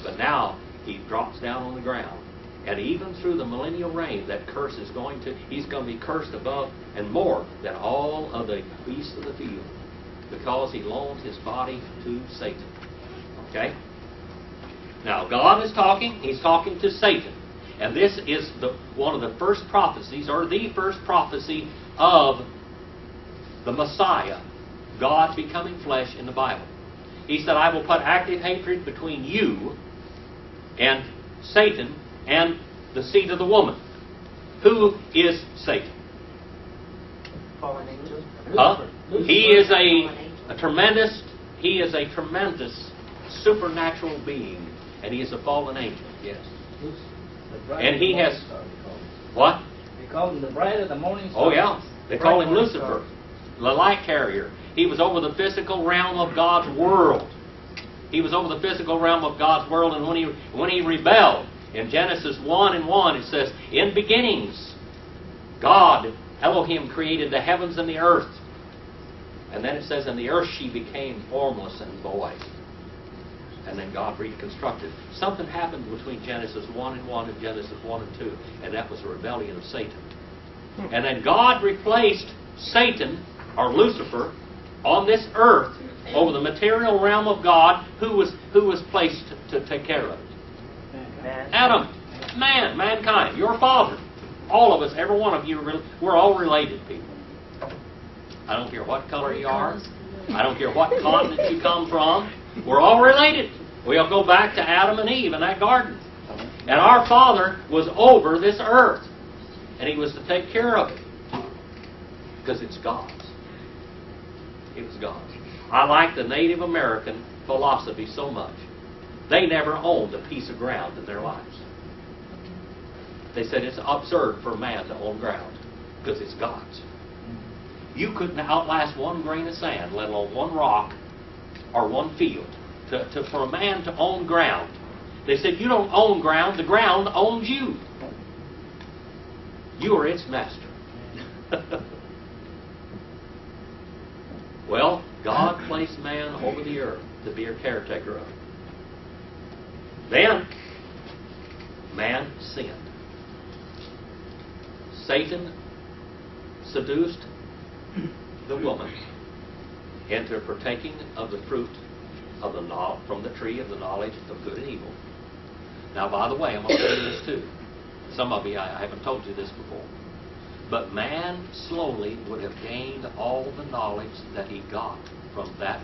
But now, he drops down on the ground. And even through the millennial reign, that curse is he's going to be cursed above and more than all of the beasts of the field. Because he loaned his body to Satan. Okay? Now, God is talking. He's talking to Satan. And this is one of the first prophecies, or the first prophecy of the Messiah, God becoming flesh in the Bible. He said, I will put active hatred between you and Satan and the seed of the woman. Who is Satan? Fallen angel. Huh? He is a tremendous supernatural being, and he is a fallen angel. Yes. And he has what? They call him the bride of the morning star. Oh yeah, they call him Lucifer, the light carrier. He was over the physical realm of God's world. He was over the physical realm of God's world, and when he rebelled, in Genesis 1:1, it says, in beginnings, God, Elohim, created the heavens and the earth. And then it says, and the earth she became formless and void. And then God reconstructed. Something happened between Genesis 1:1 and Genesis 1:2, and that was the rebellion of Satan. And then God replaced Satan, or Lucifer, on this earth, over the material realm of God. Who was placed to take care of it? Adam, man, mankind, your father. All of us, every one of you, we're all related people. I don't care what color you are. I don't care what continent you come from. We're all related. We all go back to Adam and Eve in that garden. And our Father was over this earth. And He was to take care of it. Because it's God's. It was God's. I like the Native American philosophy so much. They never owned a piece of ground in their lives. They said it's absurd for man to own ground because it's God's. You couldn't outlast one grain of sand, let alone one rock or one field, for a man to own ground. They said, you don't own ground, the ground owns you. You are its master. Well, God placed man over the earth to be a caretaker of it. Then, man sinned. Satan seduced the woman into partaking of the fruit of from the tree of the knowledge of good and evil. Now, by the way, I'm going to tell you this too. Some of you, I haven't told you this before. But man slowly would have gained all the knowledge that he got from that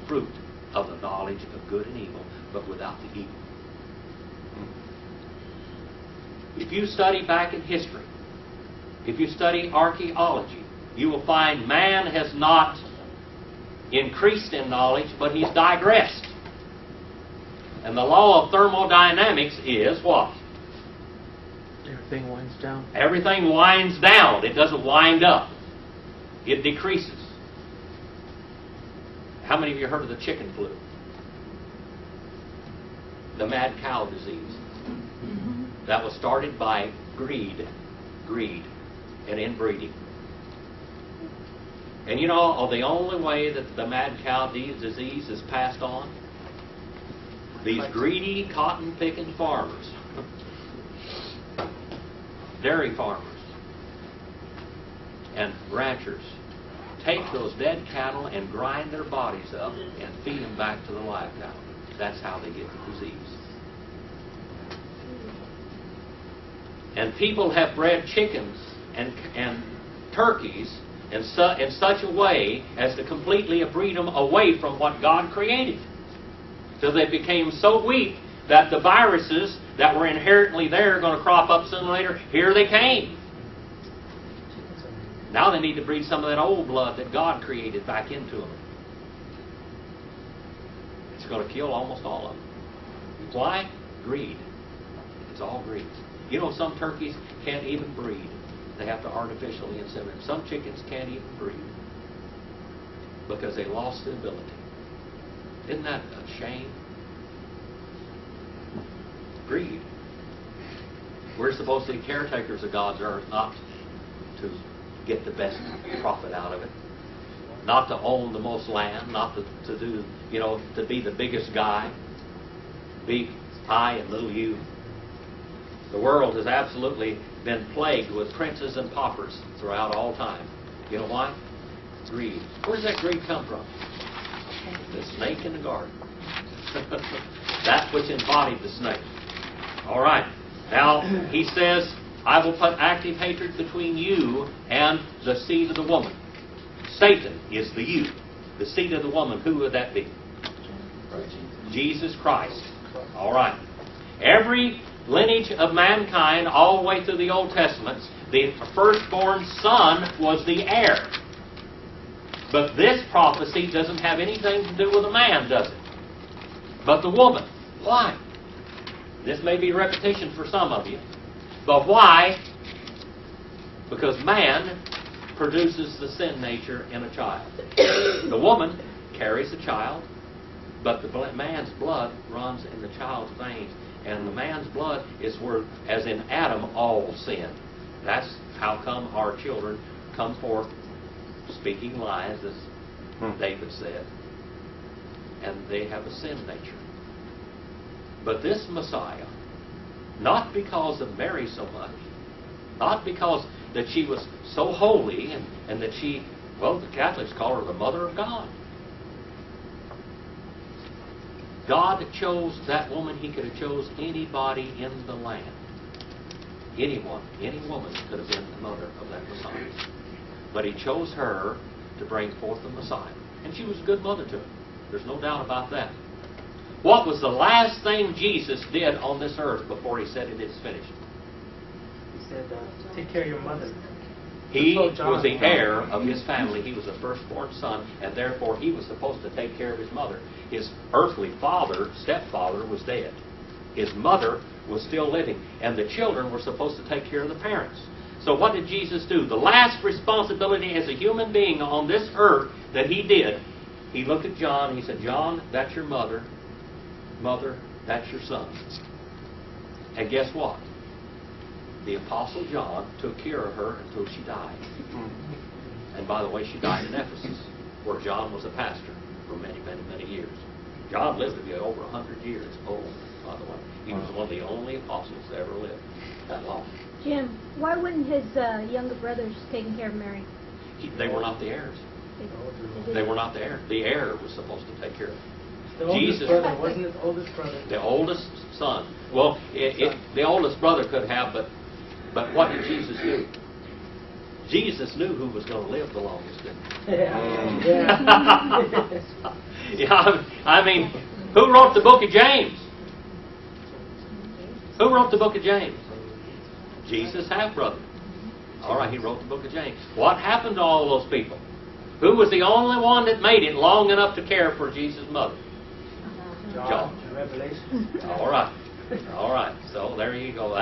fruit of the knowledge of good and evil, but without the evil. If you study back in history, if you study archaeology, you will find man has not increased in knowledge, but he's digressed. And the law of thermodynamics is what? Everything winds down. Everything winds down. It doesn't wind up. It decreases. How many of you heard of the chicken flu? The mad cow disease. That was started by greed, and inbreeding. And you know, the only way that the mad cow disease is passed on? These greedy, cotton-picking farmers, dairy farmers, and ranchers take those dead cattle and grind their bodies up and feed them back to the live cattle. That's how they get the disease. And people have bred chickens and turkeys in such a way as to completely breed them away from what God created. So they became so weak that the viruses that were inherently there are going to crop up sooner or later. Here they came. Now they need to breed some of that old blood that God created back into them. It's going to kill almost all of them. Why? Greed. It's all greed. You know, some turkeys can't even breed. They have to artificially inseminate. Some chickens can't even breed because they lost the ability. Isn't that a shame? Greed. We're supposed to be caretakers of God's earth, not to get the best profit out of it, not to own the most land, not to do, you know, to be the biggest guy, big I and little you. The world has absolutely been plagued with princes and paupers throughout all time. You know why? Greed. Where does that greed come from? The snake in the garden. That which embodied the snake. All right. Now, he says, I will put active hatred between you and the seed of the woman. Satan is the you. The seed of the woman, who would that be? Jesus Christ. All right. Every lineage of mankind, all the way through the Old Testament, the firstborn son was the heir. But this prophecy doesn't have anything to do with a man, does it? But the woman. Why? This may be repetition for some of you. But why? Because man produces the sin nature in a child. The woman carries the child, but the man's blood runs in the child's veins. And the man's blood is where, as in Adam, all sin. That's how come our children come forth speaking lies, as David said. And they have a sin nature. But this Messiah, not because of Mary so much, not because that she was so holy and that she, well, the Catholics call her the Mother of God. God chose that woman. He could have chose anybody in the land. Anyone, any woman could have been the mother of that Messiah. But He chose her to bring forth the Messiah. And she was a good mother to him. There's no doubt about that. What was the last thing Jesus did on this earth before He said it is finished? He said, take care of your mother. He was the heir of His family. He was the firstborn son, and therefore He was supposed to take care of His mother. His earthly father, stepfather, was dead. His mother was still living, and the children were supposed to take care of the parents. So what did Jesus do? The last responsibility as a human being on this earth that He did, He looked at John, He said, John, that's your mother. Mother, that's your son. And guess what? The Apostle John took care of her until she died. And by the way, she died in Ephesus, where John was a pastor for many, many, many years. John lived to be over 100 years old, by the way. He was one of the only apostles to ever live that long. Jim, why wouldn't his younger brothers taking care of Mary? They were not the heirs. They were not the heir. The heir was supposed to take care of them. The oldest Jesus, brother, wasn't it? The oldest brother. the oldest son. Well, the oldest brother could have, but what did Jesus do? Jesus knew who was going to live the longest, didn't He? Yeah, I mean, who wrote the book of James? Who wrote the book of James? Jesus' half-brother. All right, he wrote the book of James. What happened to all those people? Who was the only one that made it long enough to care for Jesus' mother? John. Revelation. All right. All right. So there you go.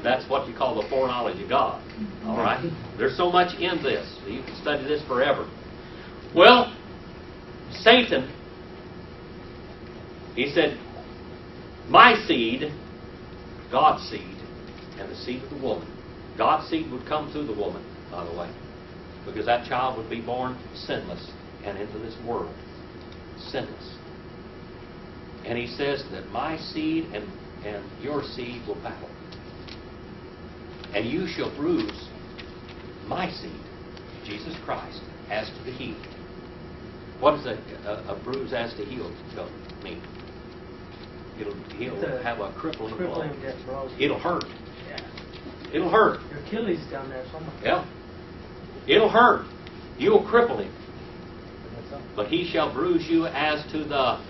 That's what you call the foreknowledge of God. All right. There's so much in this. You can study this forever. Well, Satan, he said, my seed, God's seed, and the seed of the woman. God's seed would come through the woman, by the way, because that child would be born sinless and into this world sinless. And he says that my seed and your seed will battle. And you shall bruise my seed, Jesus Christ, as to the heel. What does a bruise as to heel mean? He'll have a crippling blow. It'll hurt. Yeah. It'll hurt. Your Achilles down there somewhere. Yeah. It'll hurt. You'll cripple him. But he shall bruise you as to the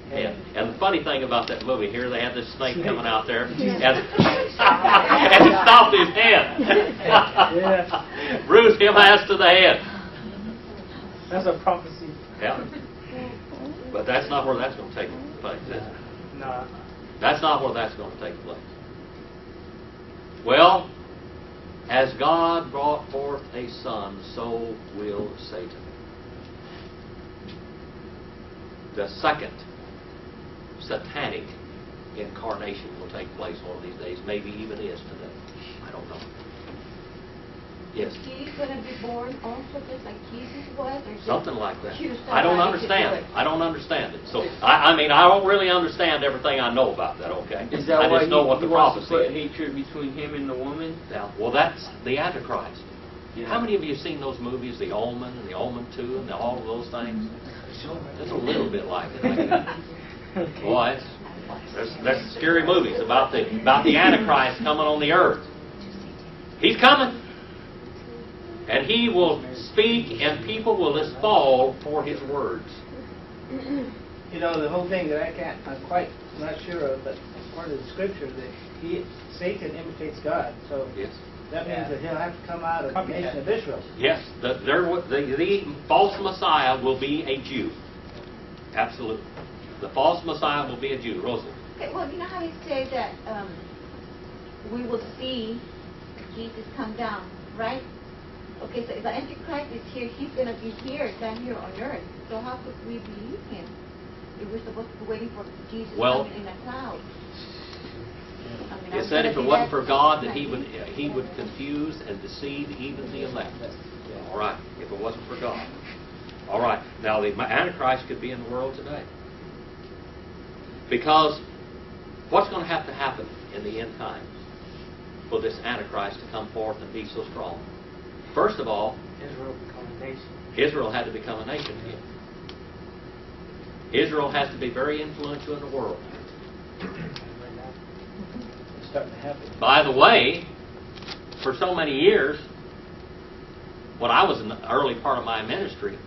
head. And the funny thing about that movie here, they had this snake coming out there and it stopped his head. Yeah. Bruise him as to the head. That's a prophecy. Yeah. But that's not where that's going to take place, is it? Nah. That's not where that's going to take place. Well, as God brought forth a son, so will Satan. The second satanic incarnation will take place one of these days. Maybe even is today. I don't know. Yes. Is he going to be born also just like Jesus was? Or just Something like that. choose I don't somebody to do understand. it? I don't understand it. So I mean, I don't really understand everything I know about that. Okay. Is that I why just know what he the wants to prophecy put is. hatred between him and the woman? Yeah. Well, that's the Antichrist. Yeah. How many of you have seen those movies, The Omen and The Omen 2 and all of those things? It's a little bit like it. Boy, there's scary movies about the Antichrist coming on the earth. He's coming. And he will speak and people will just fall for his words. You know, the whole thing that I'm quite not sure of, but it's part of the scripture that Satan imitates God. So Yes. that means that he'll have to come out of the nation of Israel. Yes, the false Messiah will be a Jew. Absolutely. The false Messiah will be a Jew. Rosalie. Okay, well, you know how he said that we will see Jesus come down, right? Okay, so if the Antichrist is here, he's going to be here, down here on earth. So how could we believe him if we're supposed to be waiting for Jesus coming in a cloud? It said if it wasn't for God that he would confuse and deceive even the elect. All right, if it wasn't for God. All right, now the Antichrist could be in the world today. Because what's going to happen in the end times for this Antichrist to come forth and be so strong? First of all, Israel become a nation. Israel had to become a nation again. Israel has to be very influential in the world. It's starting to happen. By the way, for so many years, when I was in the early part of my ministry,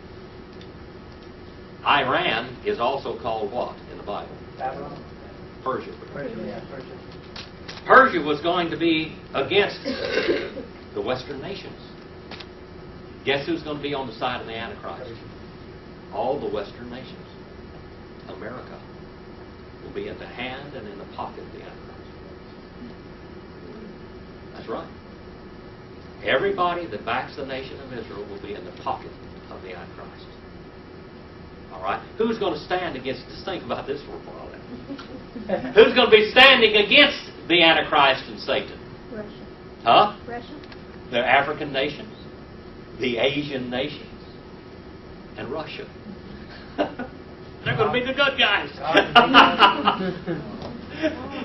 Iran is also called what in the Bible? Babylon. Persia. Persia. Persia was going to be against the Western nations. Guess who's going to be on the side of the Antichrist? All the Western nations. America will be in the hand and in the pocket of the Antichrist. That's right. Everybody that backs the nation of Israel will be in the pocket of the Antichrist. All right? Who's going to stand against, just think about this for a while now. Who's going to be standing against the Antichrist and Satan? Russia. Huh? Russia. The African nations, the Asian nations, and Russia. They're going to be the good guys.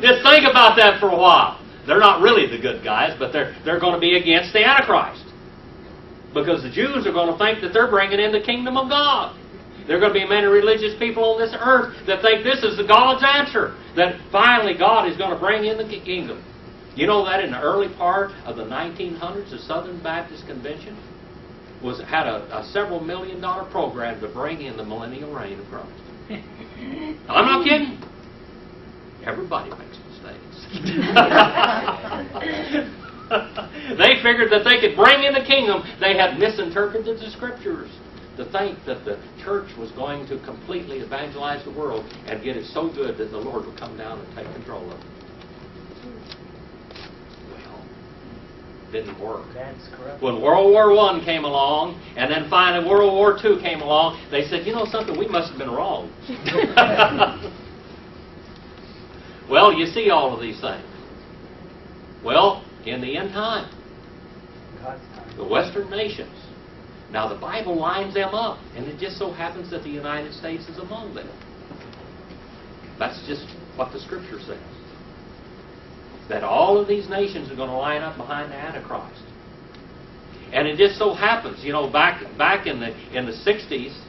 Just think about that for a while. They're not really the good guys, but they're going to be against the Antichrist. Because the Jews are going to think that they're bringing in the kingdom of God. There are going to be many religious people on this earth that think this is the God's answer. That finally God is going to bring in the kingdom. You know that in the early part of the 1900s, the Southern Baptist Convention had a several $1 million program to bring in the millennial reign of Christ. I'm not kidding. Everybody makes mistakes. They figured that they could bring in the kingdom. They had misinterpreted the scriptures to think that the church was going to completely evangelize the world and get it so good that the Lord would come down and take control of it. Well, didn't work. That's correct. When World War I came along, and then finally World War II came along, they said, you know something, we must have been wrong. Well, you see all of these things. Well, in the end time, God's time. the Western nations. Now, the Bible lines them up, and it just so happens that the United States is among them. That's just what the Scripture says. That all of these nations are going to line up behind the Antichrist. And it just so happens, you know, back in the 60s,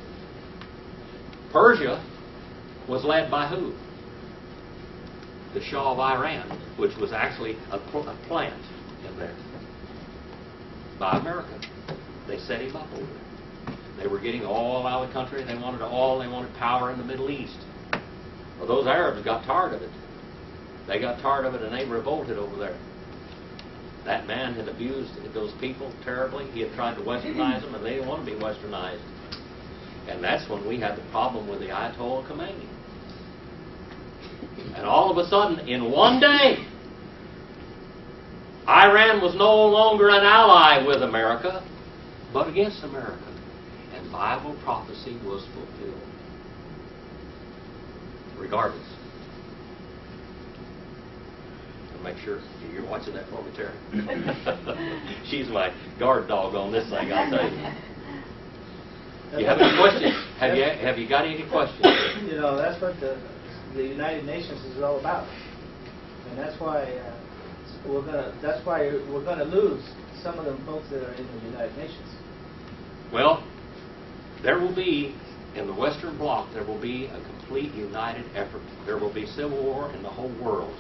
Persia was led by who? The Shah of Iran, which was actually a plant in there by America. They set him up over there. They were getting oil out of the country. They wanted oil. They wanted power in the Middle East. Well, those Arabs got tired of it. They got tired of it and they revolted over there. That man had abused those people terribly. He had tried to westernize them and they didn't want to be westernized. And that's when we had the problem with the Ayatollah Khomeini. And all of a sudden, in one day, Iran was no longer an ally with America, but against America. And Bible prophecy was fulfilled. Regardless. And make sure you're watching that for me, Terry. She's my guard dog on this thing, I'll tell you. You have any questions? Have you got any questions? You know, that's what the United Nations is all about, and that's why we're gonna lose some of them folks that are in the United Nations. Well, there will be in the Western Bloc there will be a complete united effort. There will be civil war in the whole world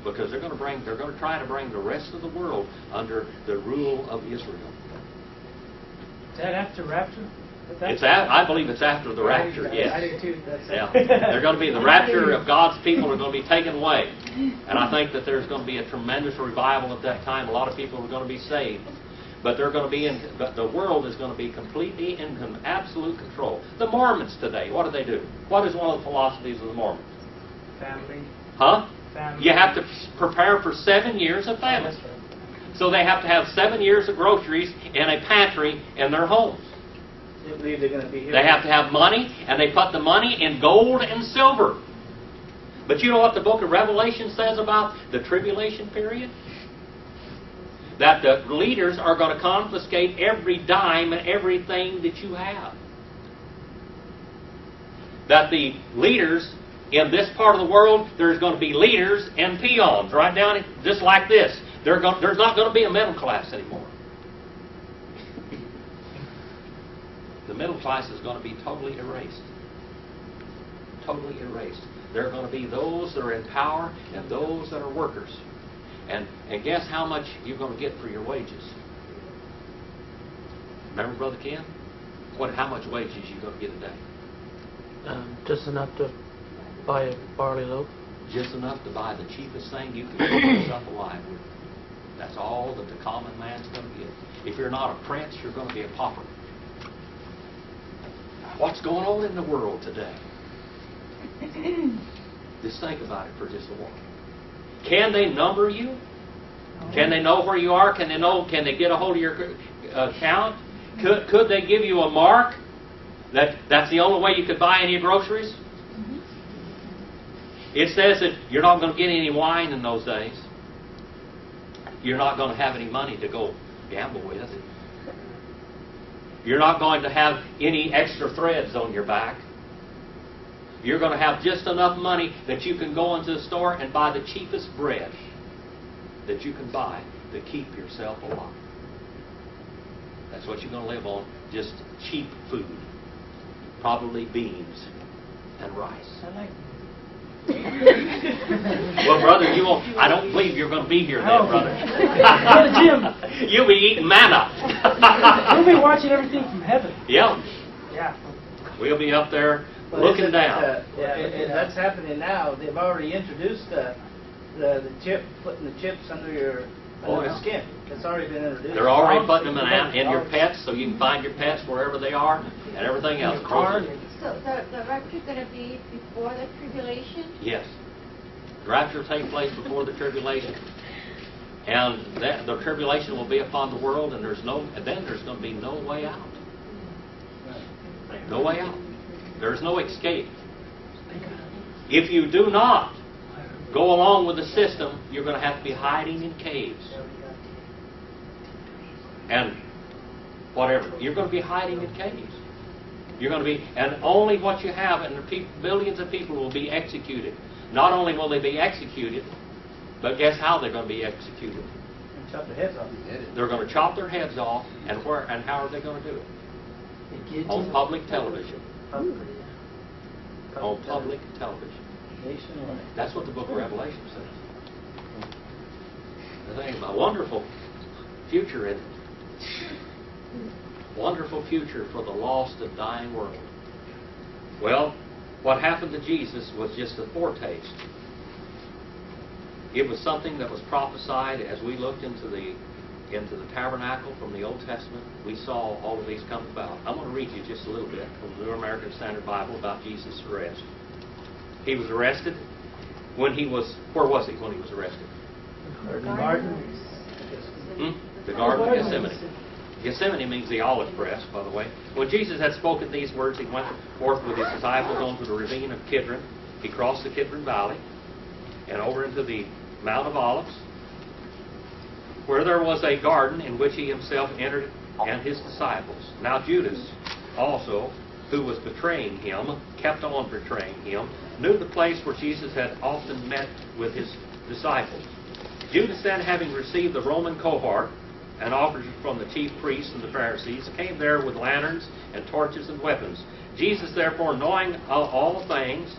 because they're going to try to bring the rest of the world under the rule of Israel. Is that after rapture? I believe it's after the rapture, I yes. do too. That's it. Yeah. They're going to be the rapture of God's people are going to be taken away. And I think that there's going to be a tremendous revival at that time. A lot of people are going to be saved. But they're going to be but the world is going to be completely in absolute control. The Mormons today, what do? What is one of the philosophies of the Mormons? Family. Huh? Family. You have to prepare for 7 years of famine. So they have to have 7 years of groceries in a pantry in their homes. They believe they're going to be here. They have to have money, and they put the money in gold and silver. But you know what the book of Revelation says about the tribulation period? That the leaders are going to confiscate every dime and everything that you have. That the leaders in this part of the world, there's going to be leaders and peons right down just like this. There's not going to be a middle class anymore. The middle class is going to be totally erased. Totally erased. There are going to be those that are in power and those that are workers. And guess how much you're going to get for your wages? Remember, Brother Ken? How much wages you going to get a day? Just enough to buy a barley loaf. Just enough to buy the cheapest thing you can keep yourself alive with. That's all that the common man's going to get. If you're not a prince, you're going to be a pauper. What's going on in the world today? Just think about it for just a while. Can they number you? Can they know where you are? Can they get a hold of your account? Could they give you a mark? That's the only way you could buy any groceries? It says that you're not going to get any wine in those days. You're not going to have any money to go gamble with. You're not going to have any extra threads on your back. You're going to have just enough money that you can go into the store and buy the cheapest bread that you can buy to keep yourself alive. That's what you're going to live on, just cheap food. Probably beans and rice. I like Well, brother, I don't believe you're going to be here then, brother. Brother Jim. You'll be eating manna. We'll be watching everything from heaven. Yeah. Yeah. We'll be up there Well, looking isn't down. that's happening now. They've already introduced the chip, putting the chips under your skin. It's already been introduced. They're already putting them in your pets, so you can find your pets wherever they are, and everything else. So the rapture is going to be before the tribulation? Yes. The rapture will take place before the tribulation. And the tribulation will be upon the world, and then there's going to be no way out. No way out. There's no escape. If you do not go along with the system, you're going to have to be hiding in caves. And whatever. You're going to be hiding in caves. You're going to be, and only what you have, and billions of people will be executed. Not only will they be executed, but guess how they're going to be executed? Chop their heads off. They're going to chop their heads off, and how are they going to do it? On public television. On public television. Nationwide. That's what the book of Revelation says. I think a wonderful future in it. Wonderful future for the lost and dying world. Well, what happened to Jesus was just a foretaste. It was something that was prophesied as we looked into the tabernacle from the Old Testament. We saw all of these come about. I'm going to read you just a little bit from the New American Standard Bible about Jesus' arrest. He was arrested when he was... Where was he when he was arrested? The garden. The Garden of Gethsemane. Gethsemane means the olive press, by the way. When Jesus had spoken these words, he went forth with his disciples onto the ravine of Kidron. He crossed the Kidron Valley and over into the Mount of Olives, where there was a garden in which he himself entered and his disciples. Now Judas also, who was betraying him, kept on betraying him, knew the place where Jesus had often met with his disciples. Judas then, having received the Roman cohort and offers from the chief priests and the Pharisees, came there with lanterns and torches and weapons. Jesus, therefore, knowing all the things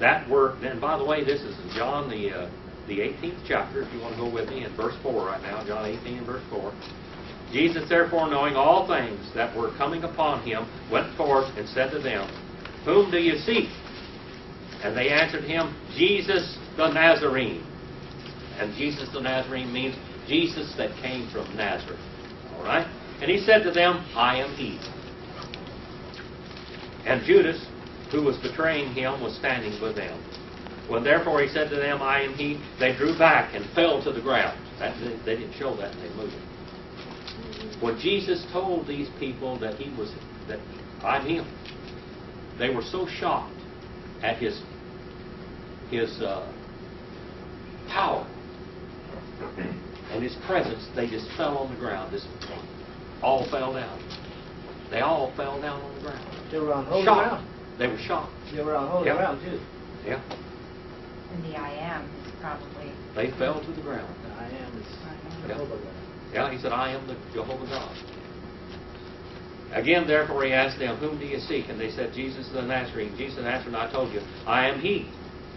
that were... And by the way, this is in John, the 18th chapter, if you want to go with me, in verse 4 right now, John 18 and verse 4. Jesus, therefore, knowing all things that were coming upon him, went forth and said to them, Whom do you seek? And they answered him, Jesus the Nazarene. And Jesus the Nazarene means Jesus that came from Nazareth. All right? And he said to them, I am he. And Judas, who was betraying him, was standing with them. When therefore he said to them, I am he, they drew back and fell to the ground. They didn't show that, they moved. When Jesus told these people that I'm him, they were so shocked at his power and his presence, they just fell on the ground. All fell down. They all fell down on the ground. They were on holy Shocked. ground. They were shocked. They were on holy Yeah. ground, too. Yeah. And the I am is probably... They fell to the ground. I am is Yeah. Jehovah God. Yeah, he said, I am the Jehovah God. Again, therefore, he asked them, Whom do you seek? And they said, Jesus the Nazarene. Jesus the Nazarene, I told you, I am he.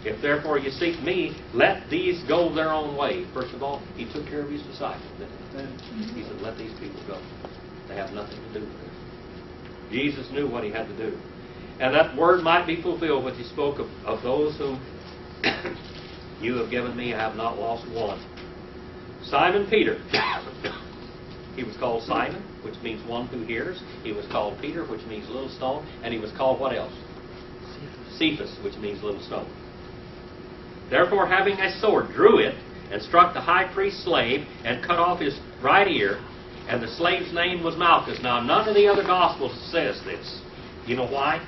If therefore you seek me, let these go their own way. First of all, he took care of his disciples, didn't he? He said, let these people go. They have nothing to do with this. Jesus knew what he had to do. And that word might be fulfilled, which he spoke of those whom you have given me, I have not lost one. Simon Peter. He was called Simon, which means one who hears. He was called Peter, which means little stone. And he was called what else? Cephas, which means little stone. Therefore, having a sword, drew it, and struck the high priest's slave, and cut off his right ear. And the slave's name was Malchus. Now, none of the other Gospels says this. You know why?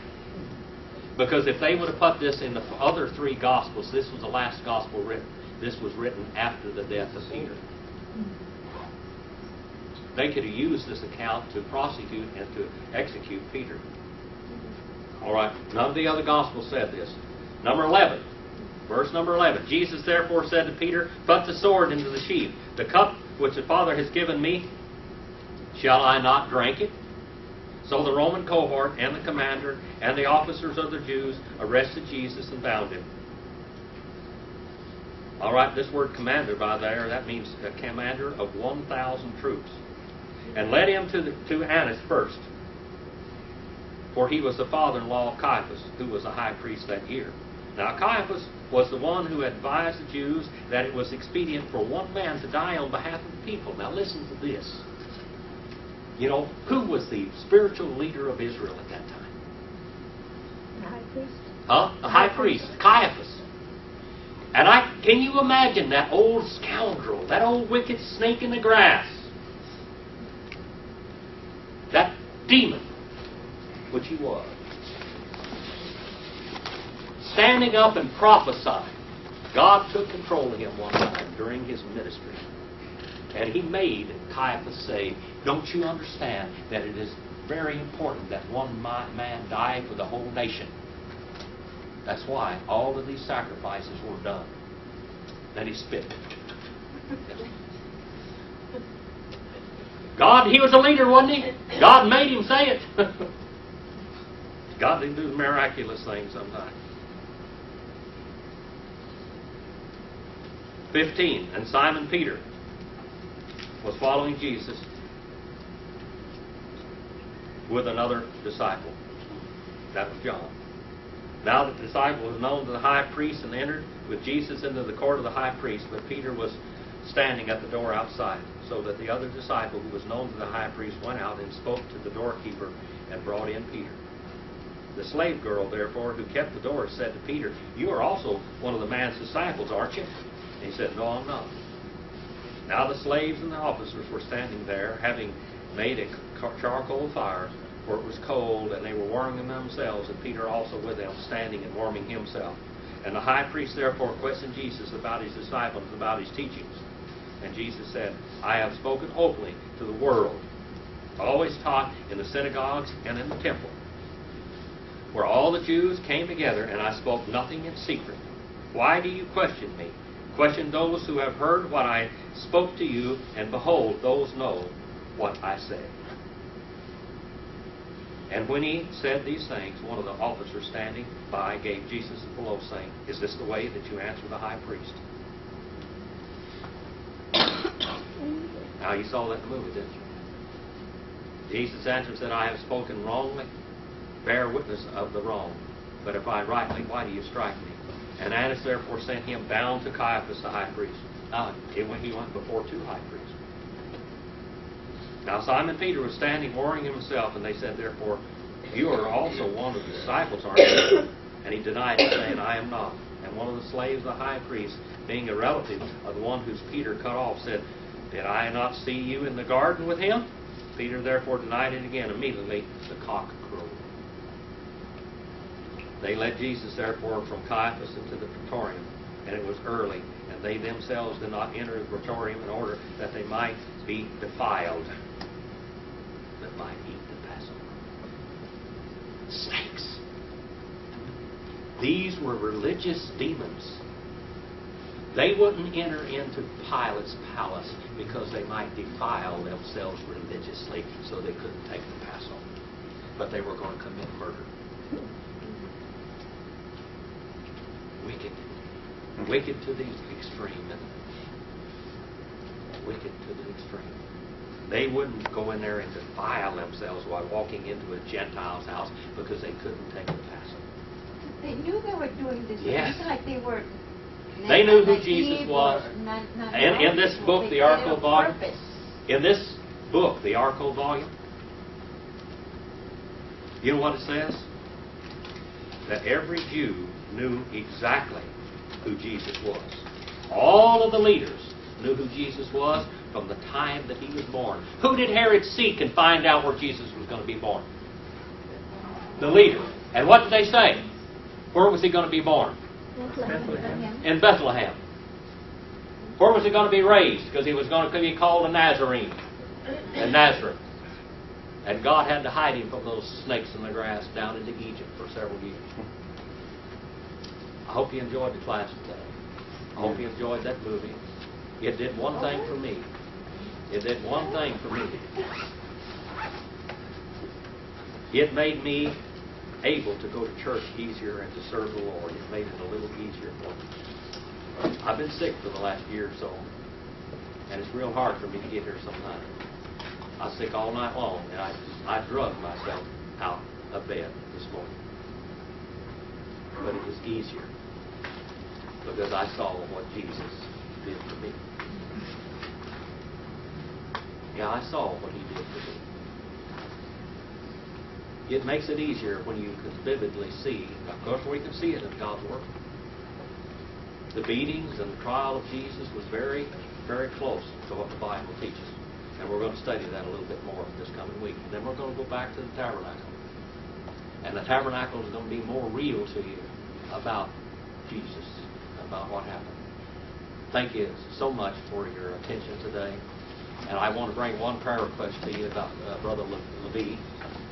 Because if they would have put this in the other three Gospels, this was the last Gospel written. This was written after the death of Peter. They could have used this account to prosecute and to execute Peter. All right. None of the other Gospels said this. Number 11. Verse number 11. Jesus therefore said to Peter, Put the sword into the sheath. The cup which the Father has given me, shall I not drink it? So the Roman cohort and the commander and the officers of the Jews arrested Jesus and bound him. All right, this word commander by there, that means a commander of 1,000 troops. And led him to Annas first, for he was the father-in-law of Caiaphas, who was the high priest that year. Now Caiaphas was the one who advised the Jews that it was expedient for one man to die on behalf of the people. Now listen to this. You know, who was the spiritual leader of Israel at that time? The high priest. Huh? The high priest, Caiaphas. And can you imagine that old scoundrel, that old wicked snake in the grass, that demon, which he was, standing up and prophesying. God took control of him one time during his ministry. And he made Caiaphas say, don't you understand that it is very important that one man die for the whole nation? That's why all of these sacrifices were done. Then he spit. God, he was a leader, wasn't he? God made him say it. God didn't do miraculous things sometimes. 15. And Simon Peter was following Jesus with another disciple. That was John. Now the disciple was known to the high priest and entered with Jesus into the court of the high priest, but Peter was standing at the door outside, so that the other disciple who was known to the high priest went out and spoke to the doorkeeper and brought in Peter. The slave girl, therefore, who kept the door, said to Peter, you are also one of the man's disciples, aren't you? And he said, no, I'm not. Now the slaves and the officers were standing there, having made a charcoal fire, for it was cold, and they were warming themselves, and Peter also with them, standing and warming himself. And the high priest therefore questioned Jesus about his disciples, about his teachings. And Jesus said, I have spoken openly to the world, always taught in the synagogues and in the temple, where all the Jews came together, and I spoke nothing in secret. Why do you question me? Question those who have heard what I spoke to you, and behold, those know what I said. And when he said these things, one of the officers standing by gave Jesus a blow, saying, is this the way that you answer the high priest? Now you saw that in the movie, didn't you? Jesus answered and said, I have spoken wrongly. Bear witness of the wrong. But if I rightly, why do you strike me? And Annas therefore sent him bound to Caiaphas the high priest. He went before two high priests. Now Simon Peter was standing warring himself, and they said, therefore, you are also one of the disciples, aren't you? And he denied it, saying, I am not. And one of the slaves of the high priest, being a relative of the one whose Peter cut off, said, did I not see you in the garden with him? Peter therefore denied it again. Immediately the cock crowed. They led Jesus therefore from Caiaphas into the praetorium, and it was early, and they themselves did not enter the praetorium in order that they might be defiled, but might eat the Passover. Snakes. These were religious demons. They wouldn't enter into Pilate's palace because they might defile themselves religiously, so they couldn't take the Passover. But they were going to commit murder. Wicked. Wicked to the extreme. Wicked to the extreme. They wouldn't go in there and defile themselves while walking into a Gentile's house because they couldn't take the Passover. They knew they were doing this. Yes. It's like they were. They knew who Jesus was. And in this book, the Arco volume, in this book, the Arco volume, you know what it says? That every Jew knew exactly who Jesus was. All of the leaders knew who Jesus was from the time that he was born. Who did Herod seek and find out where Jesus was going to be born? The leaders. And what did they say? Where was he going to be born? Bethlehem. In Bethlehem. Where was he going to be raised? Because he was going to be called a Nazarene in Nazareth. And God had to hide him from those snakes in the grass down into Egypt for several years. I hope you enjoyed the class today. I hope you enjoyed that movie. It did one thing for me. It did one thing for me. It made me able to go to church easier and to serve the Lord. It made it a little easier for me. I've been sick for the last year or so, and it's real hard for me to get here sometimes. I was sick all night long, and I drugged myself out of bed this morning. But it was easier because I saw what Jesus did for me. Yeah, I saw what he did for me. It makes it easier when you can vividly see. Of course, we can see it in God's Word. The beatings and the trial of Jesus was very, very close to what the Bible teaches. And we're going to study that a little bit more this coming week. And then we're going to go back to the tabernacle. And the tabernacle is going to be more real to you about Jesus, about what happened. Thank you so much for your attention today. And I want to bring one prayer request to you about Brother Levy.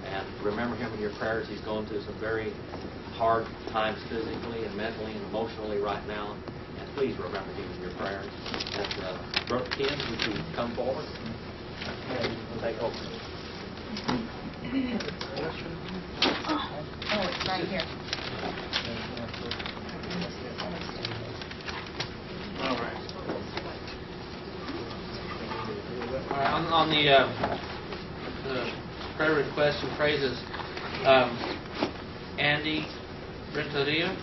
And remember him in your prayers. He's going through some very hard times physically and mentally and emotionally right now. And please remember him in your prayers. And Brother Ken, would you come forward? We'll take over. Oh, it's right here. All right. On the prayer requests and praises, Andy Renteria